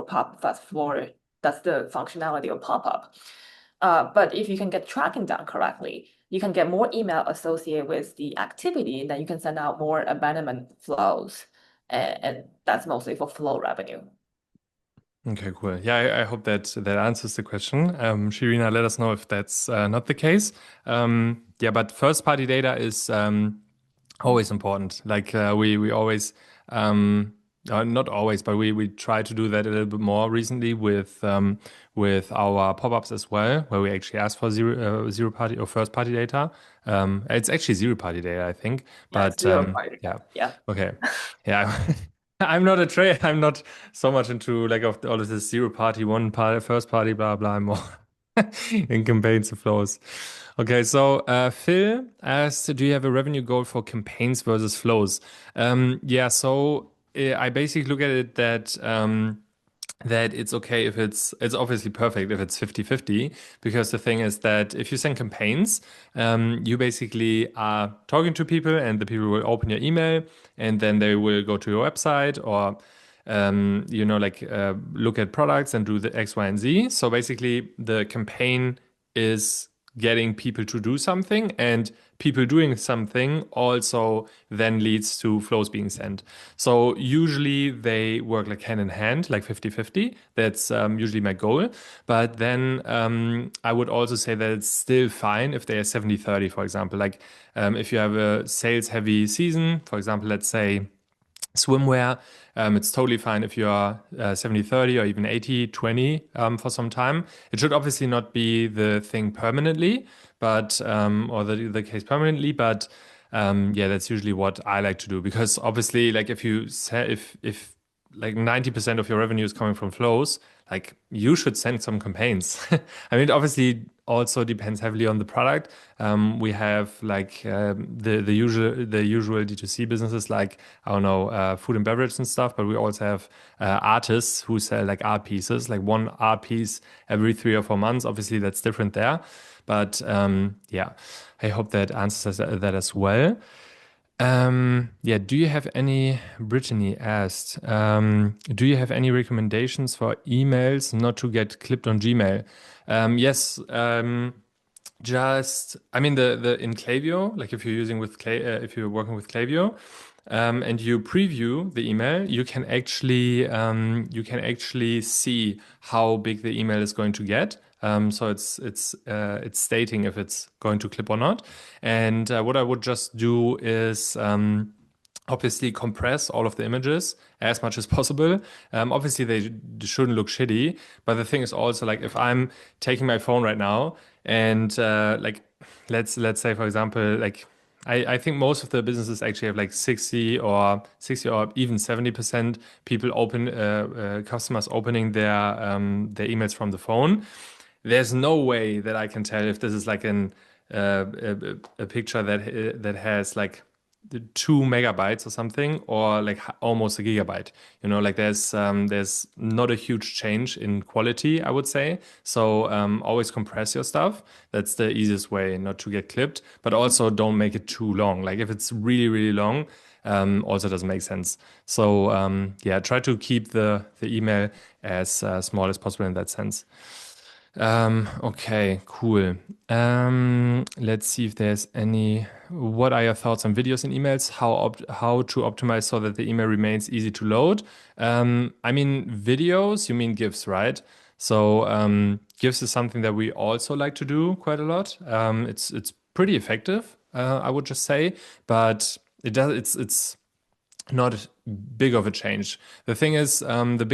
functionality of pop-up. But if you can get tracking done correctly, you can get more email associated with the activity, and then you can send out more abandonment flows. And that's mostly for flow revenue. okay, cool. Yeah, I hope that that answers the question. Shirina, let us know if that's not the case. Yeah, but first-party data is always important. Like we always not always, but we try to do that a little bit more recently with our pop-ups as well, where we actually ask for zero party or first party data. It's actually zero party data, I think. Yeah, it's But zero party. yeah, Yeah. okay, yeah. I'm not a trader. I'm not so much into like of all of this zero party, one party, first party, blah blah. I'm more in campaigns and flows. Okay, so Phil asked, do you have a revenue goal for campaigns versus flows? Yeah, so I basically look at it that it's okay if it's obviously perfect if it's 50-50, because the thing is that if you send campaigns, you basically are talking to people and the people will open your email and then they will go to your website or like look at products and do the X, Y, and Z. So basically the campaign is getting people to do something, and people doing something also then leads to flows being sent. So usually they work like hand in hand, like 50-50. That's usually my goal. But then I would also say that it's still fine if they are 70-30, for example. Like if you have a sales heavy season, for example, let's say swimwear, it's totally fine if you are 70-30 or even 80-20 for some time. It should obviously not be the thing permanently, but or the case permanently, but yeah, that's usually what I like to do, because obviously, like if you say if like 90% of your revenue is coming from flows, like you should send some campaigns. I mean, it obviously also depends heavily on the product. We have like the usual D2C businesses like I don't know food and beverage and stuff, but we also have artists who sell like art pieces, like one art piece every 3 or 4 months. Obviously, that's different there, but yeah, I hope that answers that as well. Yeah, do you have any, Brittany asked, do you have any recommendations for emails not to get clipped on Gmail? Yes, just, I mean, the in Klaviyo, like if you're using with if you're working with Klaviyo, and you preview the email, you can actually see how big the email is going to get. So it's stating if it's going to clip or not. And what I would just do is obviously compress all of the images as much as possible. Obviously, they shouldn't look shitty, but the thing is also like if I'm taking my phone right now and like let's say for example like I think most of the businesses actually have like 60 or even 70% people customers opening their emails from the phone. There's no way that I can tell if this is like a picture that has like the 2 megabytes or something, or like almost a gigabyte. You know, like there's not a huge change in quality, I would say. So always compress your stuff. That's the easiest way not to get clipped. But also don't make it too long. Like if it's really really long, also doesn't make sense. So yeah, try to keep the email as small as possible in that sense. Okay, cool. Let's see if there's any. What are your thoughts on videos and emails? How to optimize so that the email remains easy to load? I mean, videos, you mean GIFs, right? So GIFs is something that we also like to do quite a lot. It's pretty effective, I would just say, but it's not big of a change. The thing is, the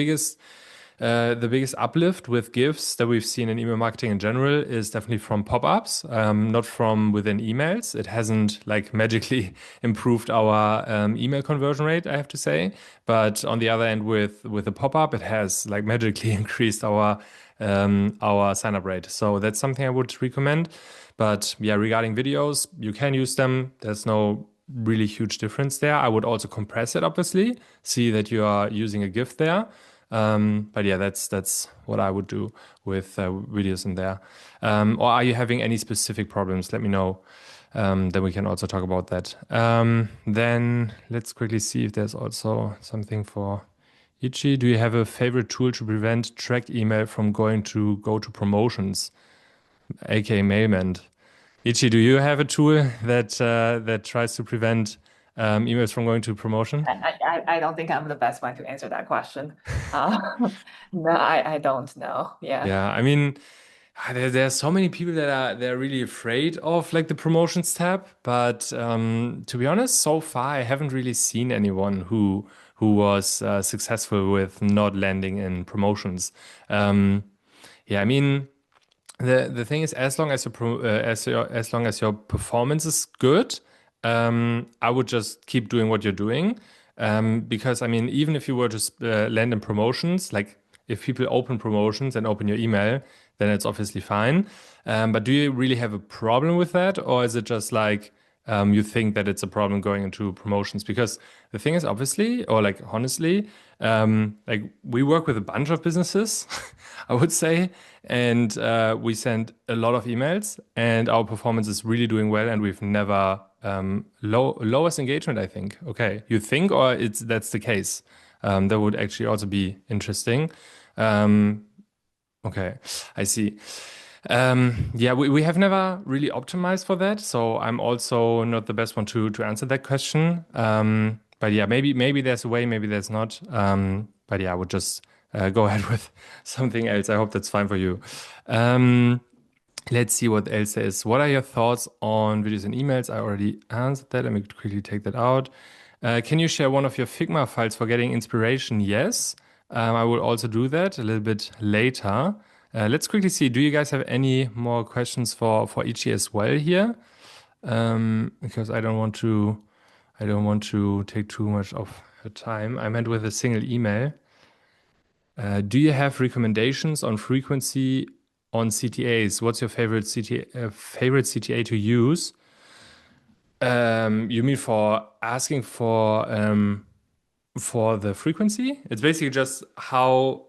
biggest uplift with GIFs that we've seen in email marketing in general is definitely from pop-ups, not from within emails. It hasn't like magically improved our email conversion rate, I have to say. But on the other end, with a pop-up, it has like magically increased our sign-up rate. So that's something I would recommend. But yeah, regarding videos, you can use them. There's no really huge difference there. I would also compress it, obviously, see that you are using a GIF there. But yeah, that's what I would do with videos in there. Or are you having any specific problems? Let me know. Then we can also talk about that. Then let's quickly see if there's also something for Yiqi. Do you have a favorite tool to prevent tracked email from go to promotions, aka mailment? Yiqi, do you have a tool that tries to prevent emails from going to promotion? I don't think I'm the best one to answer that question. No, I don't know. Yeah. Yeah, I mean, there are so many people they're really afraid of like the promotions tab, but to be honest, so far I haven't really seen anyone who was successful with not landing in promotions. Um, yeah, I mean, the thing is, as long as as long as your performance is good, I would just keep doing what you're doing. Because I mean, even if you were to land in promotions, like if people open promotions and open your email, then it's obviously fine. But do you really have a problem with that, or is it just like you think that it's a problem going into promotions? Because the thing is, obviously, or like honestly, like we work with a bunch of businesses, I would say, and we send a lot of emails, and our performance is really doing well, and we've never lowest engagement, I think. Okay, you think, or it's that's the case? That would actually also be interesting. Um, Okay, I see. Yeah, we have never really optimized for that, so I'm also not the best one to answer that question. But yeah, maybe there's a way, maybe there's not. But yeah, I would just go ahead with something else. I hope that's fine for you. Um, let's see what else there is. What are your thoughts on videos and emails? I already answered that. Let me quickly take that out. Can you share one of your Figma files for getting inspiration? Yes. I will also do that a little bit later. Let's quickly see. Do you guys have any more questions for Ichi as well here? Because I don't want to I don't want to take too much of her time. I meant with a single email. Do you have recommendations on frequency on CTAs? What's your favorite CTA to use? You mean for asking for the frequency? It's basically just how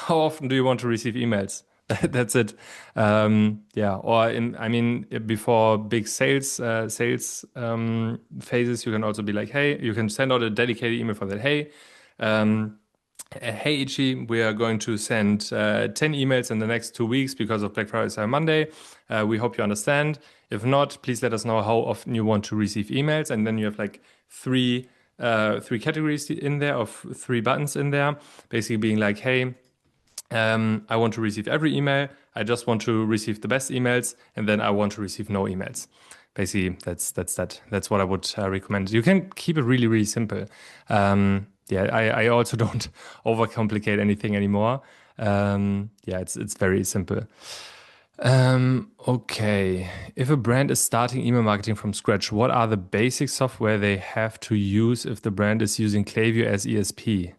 often do you want to receive emails? That's it. Yeah, or I mean, before big sales phases, you can also be like, hey, you can send out a dedicated email for that. Hey, um, hey Ichi, we are going to send 10 emails in the next 2 weeks because of Black Friday Cyber Monday. We hope you understand. If not, please let us know how often you want to receive emails. And then you have like three categories in there of three buttons in there, basically being like, hey, I want to receive every email. I just want to receive the best emails, and then I want to receive no emails. Basically, that's that. That's what I would recommend. You can keep it really, really simple. Yeah, I also don't overcomplicate anything anymore. Yeah, it's very simple. Okay. If a brand is starting email marketing from scratch, what are the basic software they have to use if the brand is using Klaviyo as ESP?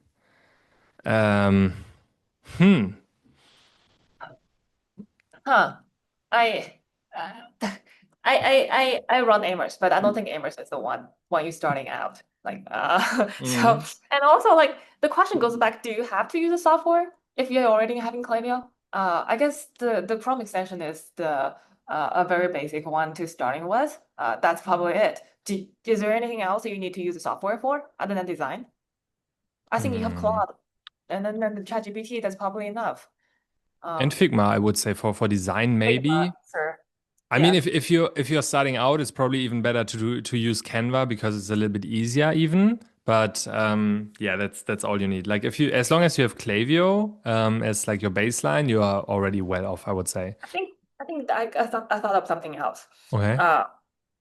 Um, hmm. Huh. I uh, I run Ecommerce, but I don't think Ecommerce is the one when you're starting out. Like so Mhm. and also like the question goes back, do you have to use a software if you're already having Klaviyo? I guess the Chrome extension is the a very basic one to starting with. That's probably it. Is there anything else that you need to use the software for other than design? I think you have Hmm. Claude and then the ChatGPT, that's probably enough. And Um, Figma, I would say for design Figma, maybe. sure. I mean, Yes. if you're starting out, it's probably even better to use Canva because it's a little bit easier even. But yeah, that's all you need. Like if you as long as you have Klaviyo as like your baseline, you are already well off, I would say. I thought of something else. Okay. Uh,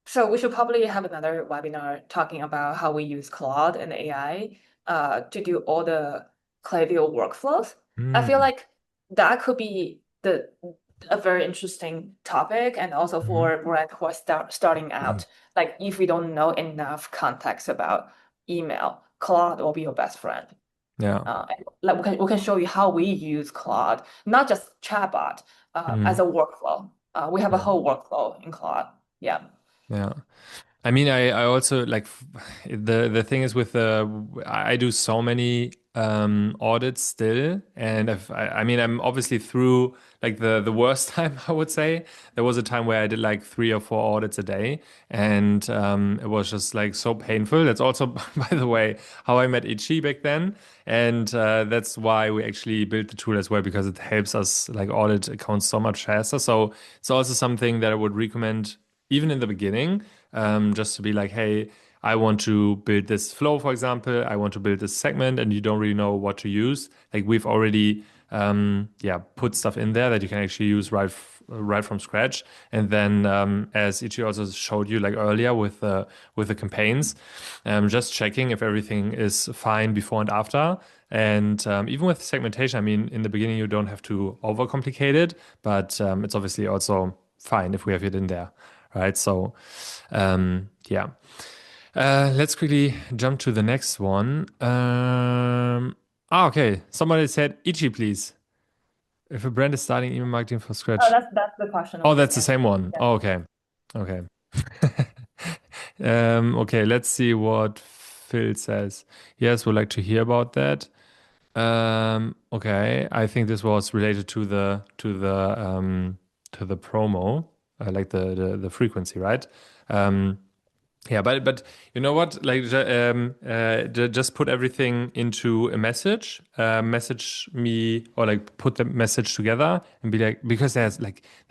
so we should probably have another webinar talking about how we use Claude and AI to do all the Klaviyo workflows. I feel Hmm. like that could be the a very interesting topic, and also Mhm. for brands who are starting out. Like if we don't know enough context about email, Claude will be your best friend. Yeah. And like we can show you how we use Claude, not just chatbot, as Mhm. a workflow. We have a Yeah. whole workflow in Claude. Yeah. Yeah. I mean, I also like the thing is with the I do so many audits still, and I mean I'm obviously through like the worst time I would say. There was a time where I did like 3 or 4 audits a day, and it was just like so painful. That's also by the way how I met Ichi back then, and that's why we actually built the tool as well because it helps us like audit accounts so much faster. So it's also something that I would recommend even in the beginning, just to be like, hey, I want to build this flow, for example. I want to build this segment, and you don't really know what to use. Like we've already, yeah, put stuff in there that you can actually use right from scratch. And then, as Ichi also showed you like earlier with the campaigns, just checking if everything is fine before and after. And even with segmentation, I mean, in the beginning you don't have to overcomplicate it, but it's obviously also fine if we have it in there, right? So, yeah. Let's quickly jump to the next one. Okay. Somebody said Ichi, please. If a brand is starting email marketing from Oh, scratch. that's the question we Oh, just that's the answered. same one. Yeah. Oh, okay. Okay. Okay, let's see what Phil says. Yes, would like to hear about that. Okay, I think this was related to the promo, like the frequency, right? Um, yeah, but you know what? Like, just put everything into a message. Message me or like put the message together and be like, because there's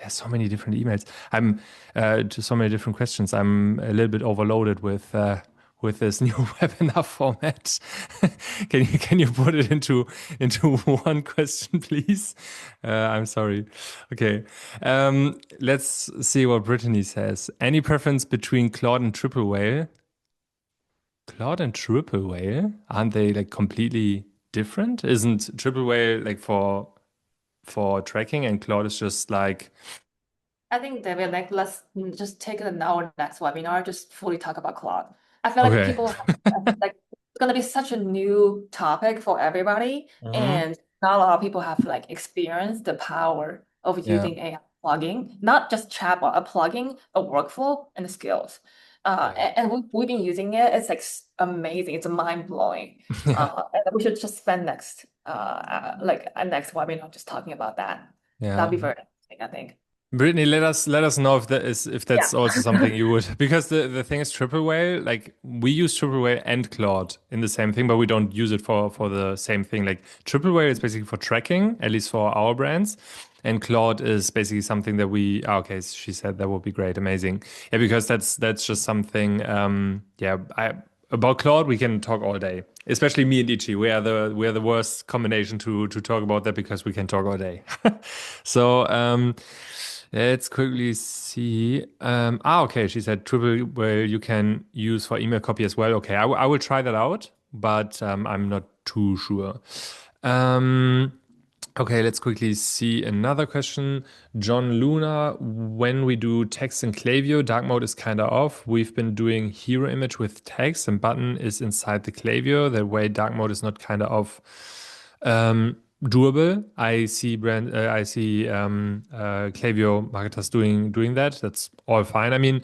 so many different emails. I'm to so many different questions. I'm a little bit overloaded with this new webinar format. Can you put it into one question, please? I'm sorry. Okay. Let's see what Brittany says. Any preference between Claude and Triple Whale? Claude and Triple Whale, aren't they like completely different? Isn't Triple Whale like for tracking and Claude is just like I think David, like let's just take our next webinar, just fully talk about Claude. I feel like Okay. people like it's gonna be such a new topic for everybody, Hmm. and not a lot of people have like experienced the power of Yeah. using AI plugging, not just chatbot, a plugging, a workflow, and the skills. Yeah. And we've been using it. It's like amazing. It's mind blowing. Yeah. And we should just spend like a next webinar just talking about that. Yeah. That'd be very interesting, I think. Brittany, let us know if that is if Yeah. that's also something you would, because the thing is triple whale, like we use triple whale and Claude in the same thing, but we don't use it for the same thing. Like triple whale is basically for tracking, at least for our brands. And Claude is basically something that okay, she said that would be great, amazing. Yeah, because that's just something yeah, about Claude we can talk all day. Especially me and Ichi. We are the worst combination to talk about that because we can talk all day. So let's quickly see. Okay, she said triple whale you can use for email copy as well. Okay, I will try that out, but I'm not too sure. Um, okay, let's quickly see another question. John Luna, when we do text in Klaviyo, dark mode is kind of off. We've been doing hero image with text and button is inside the Klaviyo. That way, dark mode is not kind of off. Doable. I see Klaviyo marketers doing that. That's all fine. I mean,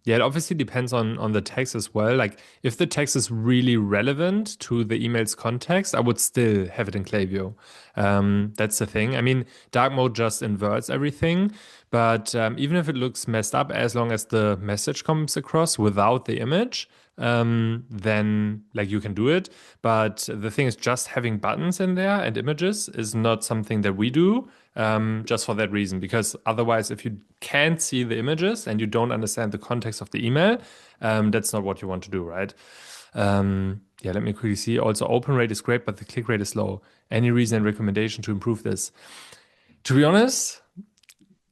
yeah, it obviously depends on the text as well. Like if the text is really relevant to the email's context, I would still have it in Klaviyo. That's the thing. I mean, dark mode just inverts everything, but even if it looks messed up, as long as the message comes across without the image, then like you can do it. But the thing is, just having buttons in there and images is not something that we do, just for that reason. Because otherwise, if you can't see the images and you don't understand the context of the email, that's not what you want to do, right? Yeah, let me quickly see. Also, open rate is great, but the click rate is low. Any reason and recommendation to improve this? To be honest,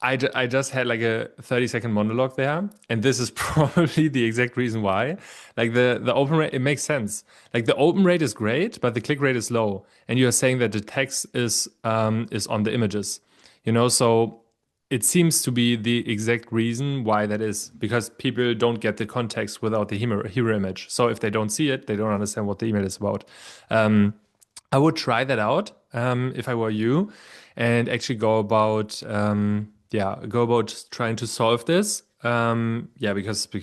I just had like a 30-second monologue there, and this is probably the exact reason why. Like the open rate, it makes sense. Like the open rate is great, but the click rate is low, and you are saying that the text is on the images, so it seems to be the exact reason why that is, because people don't get the context without the hero image. So if they don't see it, they don't understand what the email is about. Um, I would try that out if I were you, and actually go about trying to solve this. Yeah, because you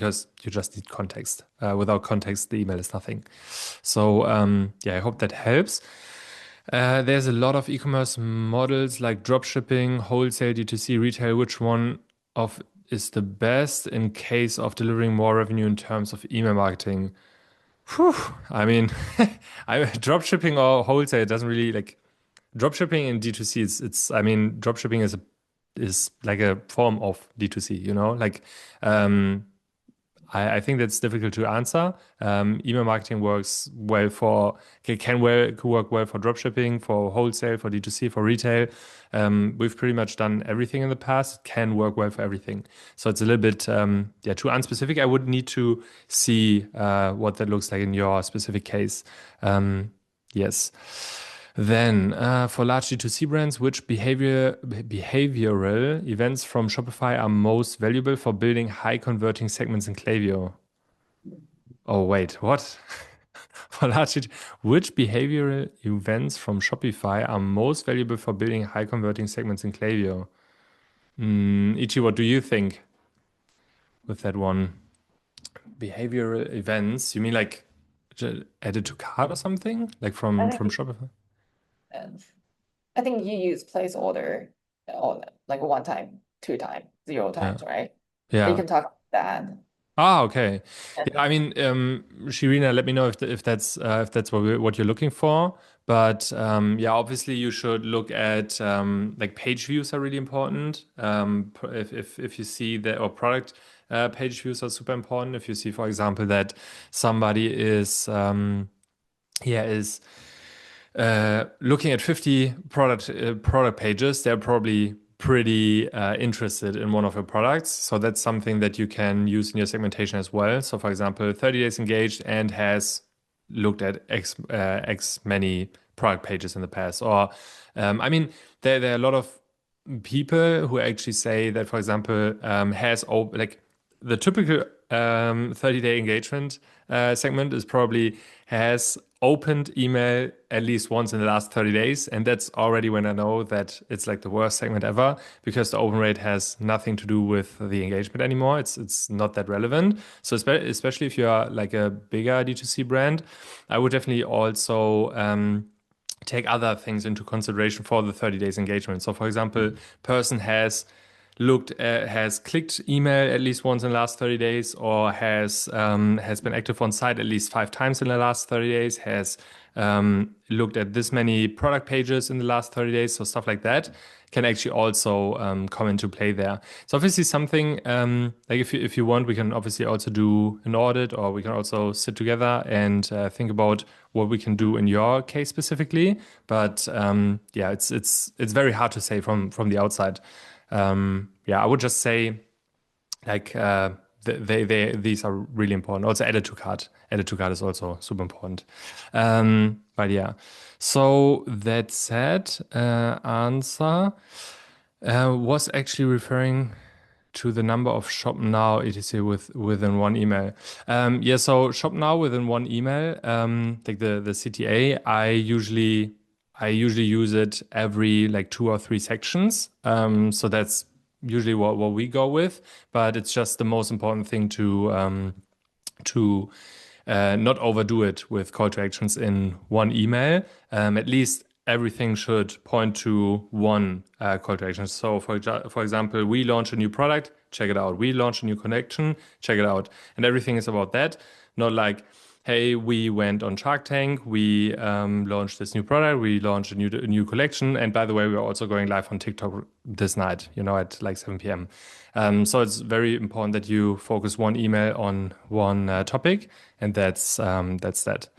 just need context. Without context, the email is nothing. So yeah, I hope that helps. There's a lot of e-commerce models like dropshipping, wholesale, D2C, retail. Which one of is the best in case of delivering more revenue in terms of email marketing? Whew, I mean, dropshipping or wholesale it doesn't really like dropshipping in D2C. I mean, dropshipping is like a form of D2C, like um, I think that's difficult to answer. Email marketing works well could work well for dropshipping, for wholesale, for D2C, for retail. We've pretty much done everything in the past. It can work well for everything. So it's a little bit, yeah, too unspecific. I would need to see what that looks like in your specific case. Yes. Then, for large D2C brands, which behavioral events from Shopify are most valuable for building high converting segments in Klaviyo? Oh, wait, what? For large D2C, which behavioral events from Shopify are most valuable for building high converting segments in Klaviyo? Ichi, what do you think with that one? Behavioral events? You mean like added to cart or something? Like I from think Shopify? um, I think you use place order on like one time, two time, zero Yeah. times, right? You Yeah. can talk about that. Ah, okay. Yeah, And I mean, Shirina, let me know if that's what you're looking for. But yeah, obviously you should look at like page views are really important. If you see that or product page views are super important. If you see, for example, that somebody is looking at 50 product pages, they're probably pretty interested in one of your products. So that's something that you can use in your segmentation as well. So for example, 30 days engaged and has looked at X many product pages in the past. Or I mean, there are a lot of people who actually say that, for example, like the typical 30-day engagement segment is probably has opened email at least once in the last 30 days. And that's already when I know that it's like the worst segment ever because the open rate has nothing to do with the engagement anymore. It's not that relevant. So especially if you are like a bigger D2C brand, I would definitely also take other things into consideration for the 30 days engagement. So for example, person has clicked email at least once in the last 30 days or has been active on site at least 5 times in the last 30 days, has looked at this many product pages in the last 30 days. So stuff like that can actually also come into play there. So obviously something like if you want, we can obviously also do an audit or we can also sit together and think about what we can do in your case specifically. But yeah, it's very hard to say from the outside. Yeah, I would just say like these are really important. Also, added to cart. Added to cart is also super important. But yeah, so that said, answer was actually referring to the number of shop now etc within one email. Yeah, so shop now within one email, like the CTA, I usually use it every like 2 or 3 sections. So that's usually what we go with, but it's just the most important thing to not overdo it with call to actions in one email. At least everything should point to one call to action. So for example, we launch a new product, check it out. We launch a new connection, check it out. And everything is about that, not like, hey, we went on Shark Tank, we launched this new product, we launched a new collection, and by the way, we're also going live on TikTok this night, at like 7 p.m. So it's very important that you focus one email on one topic, and that's that.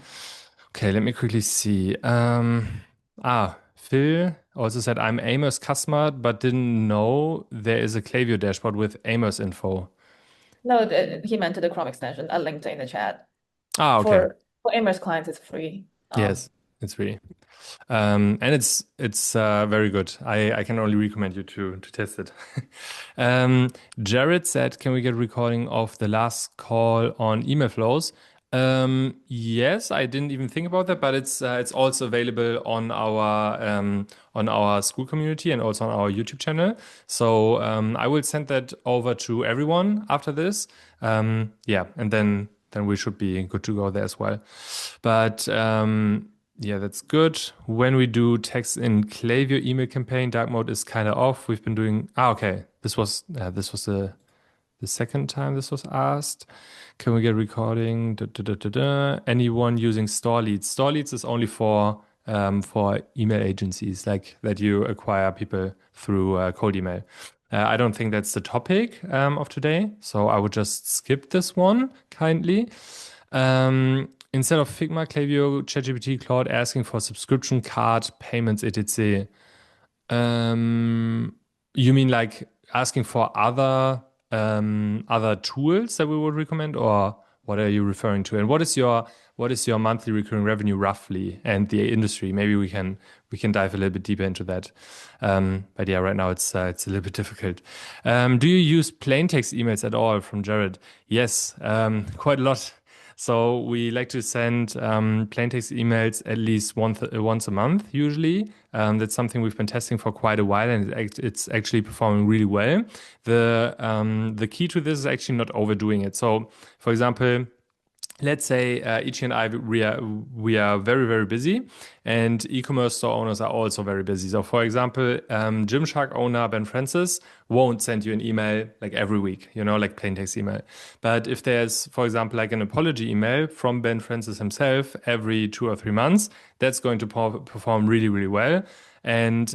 Okay, let me quickly see. Phil also said I'm Amos customer, but didn't know there is a Klaviyo dashboard with Amos info. No, he meant the Chrome extension. I linked it in the chat. Okay. For Ecommerce clients, it's free. Yes, it's free. And it's very good. I can only recommend you to test it. Jared said, "Can we get recording of the last call on email flows?" Yes, I didn't even think about that, but it's also available on our school community and also on our YouTube channel. So I will send that over to everyone after this. Yeah, and then we should be good to go there as well. But yeah, that's good. When we do text in Klaviyo email campaign, dark mode is kind of off. We've been doing. Okay. This was the second time this was asked. Can we get recording? Da, da, da, da, da. Anyone using store leads? Store leads is only for email agencies, like that you acquire people through cold email. I don't think that's the topic of today, so I would just skip this one kindly. Instead of Figma, Klaviyo, ChatGPT, Claude asking for subscription card payments, etc. You mean like asking for other tools that we would recommend, or what are you referring to? And what is your monthly recurring revenue roughly, and the industry? Maybe we can dive a little bit deeper into that. But yeah, right now it's a little bit difficult. Do you use plain text emails at all? From Jared. Yes, quite a lot. So we like to send plain text emails at least once a month, usually. That's something we've been testing for quite a while, and it's actually performing really well. The key to this is actually not overdoing it. So, for example, let's say Yiqi and I we are very very busy, and e-commerce store owners are also very busy. So for example, Gymshark owner Ben Francis won't send you an email like every week, like plain text email. But if there's, for example, like an apology email from Ben Francis himself every 2 or 3 months, that's going to perform really really well, and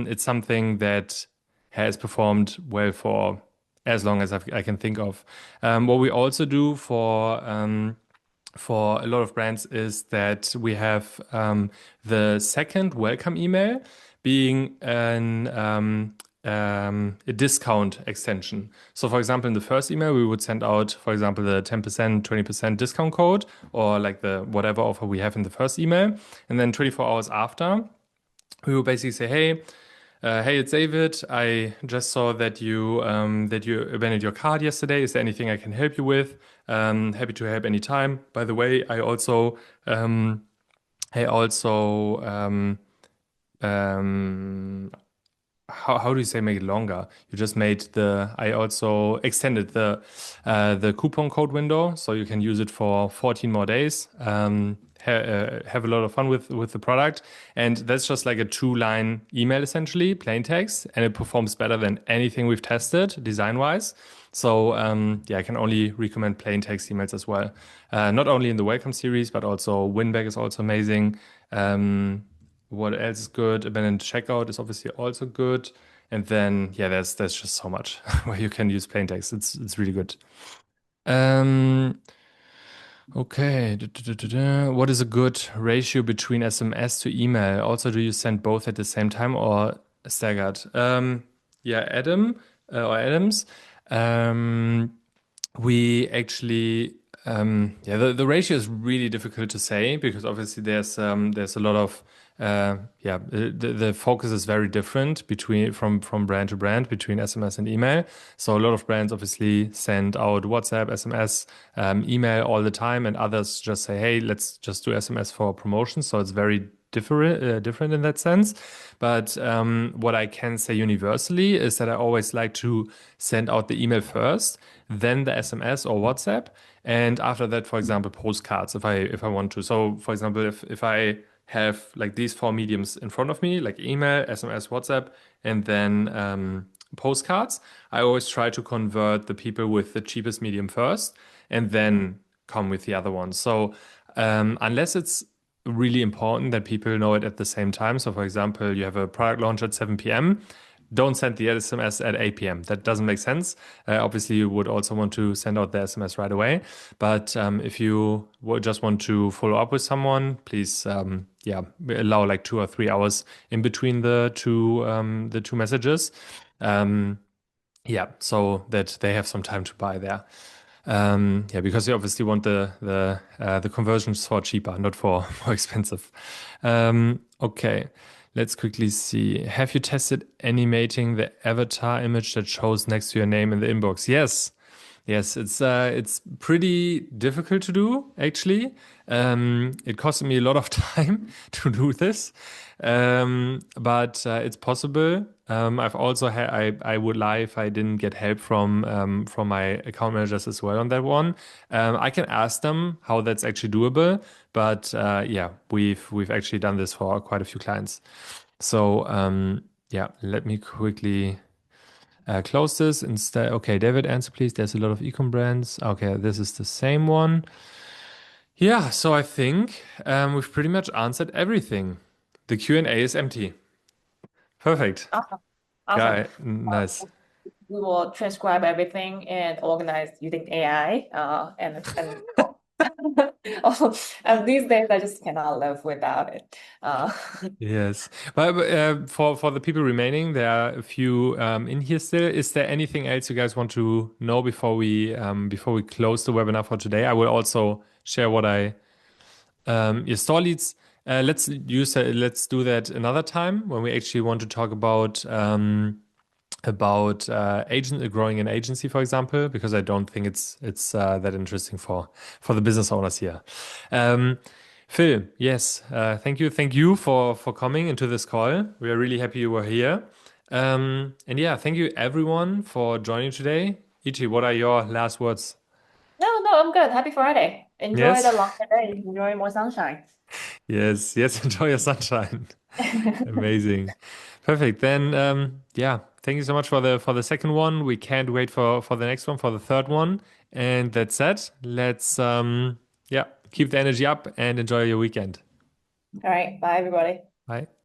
it's something that has performed well for as long as I can think of. What we also do for a lot of brands is that we have the second welcome email being a discount extension. So, for example, in the first email, we would send out, for example, the 10%, 20% discount code, or like the whatever offer we have in the first email. And then 24 hours after, we will basically say, hey, Hey, it's David. I just saw that you abandoned your card yesterday. Is there anything I can help you with? Happy to help anytime. By the way, um, I also um, how do you say make it longer? You just made the I also extended the coupon code window so you can use it for 14 more days. Have a lot of fun with the product, and that's just like a two-line email essentially, plain text, and it performs better than anything we've tested design-wise. So yeah, I can only recommend plain text emails as well. Not only in the welcome series, but also Winback is also amazing. What else is good? Abandoned checkout is obviously also good. And then yeah, there's just so much where you can use plain text. It's really good. Um, okay. What is a good ratio between SMS to email? Also, do you send both at the same time or staggered? Yeah, or Adams. Um, we actually, yeah, the ratio is really difficult to say because obviously there's a lot of yeah, the focus is very different between from brand to brand between SMS and email. So a lot of brands obviously send out WhatsApp, SMS, email all the time, and others just say, hey, let's just do SMS for promotions. So it's very different in that sense. But what I can say universally is that I always like to send out the email first, then the SMS or WhatsApp, and after that, for example, postcards if I want to. So, for example, if I have like these four mediums in front of me, like email, SMS, WhatsApp, and then postcards, I always try to convert the people with the cheapest medium first, and then come with the other ones. So, unless it's really important that people know it at the same time. So, for example, you have a product launch at 7 p.m. Don't send the SMS at 8 p.m. That doesn't make sense. Obviously, you would also want to send out the SMS right away. But if you would just want to follow up with someone, please, yeah, allow like 2 or 3 hours in between the two messages. Um, yeah, so that they have some time to buy there. Yeah, because you obviously want the conversions for cheaper, not for more expensive. Okay, let's quickly see. Have you tested animating the avatar image that shows next to your name in the inbox? Yes. Yes, it's pretty difficult to do actually. It costed me a lot of time to do this, but it's possible. I've also had I would lie if I didn't get help from my account managers as well on that one. I can ask them how that's actually doable, but yeah, we've actually done this for quite a few clients. So yeah, let me quickly. Close this instead. Okay, David, answer please. There's a lot of ecom brands. Okay, this is the same one. Yeah, so I think we've pretty much answered everything. The Q&A is empty. Perfect. Awesome. Awesome. Yeah, nice. We will transcribe everything and organize using AI. And oh, and these days I just cannot live without it. Yes, for the people remaining, there are a few in here still. Is there anything else you guys want to know before we close the webinar for today? I will also share what I your store leads. Let's do that another time when we actually want to talk about agent growing an agency, for example, because I don't think it's that interesting for the business owners here. Um, Phil, yes, thank you for coming into this call. We are really happy you were here. And yeah, thank you everyone for joining today. Ichi, what are your last words? No, no, I'm good. Happy Friday. Enjoy Yes, the longer day. Enjoy more sunshine. yes, enjoy your sunshine. Amazing. Perfect. Then yeah, thank you so much for the second one. We can't wait for the next one, for the third one. And that's it. Let's yeah, keep the energy up and enjoy your weekend. All right. Bye, everybody. Bye.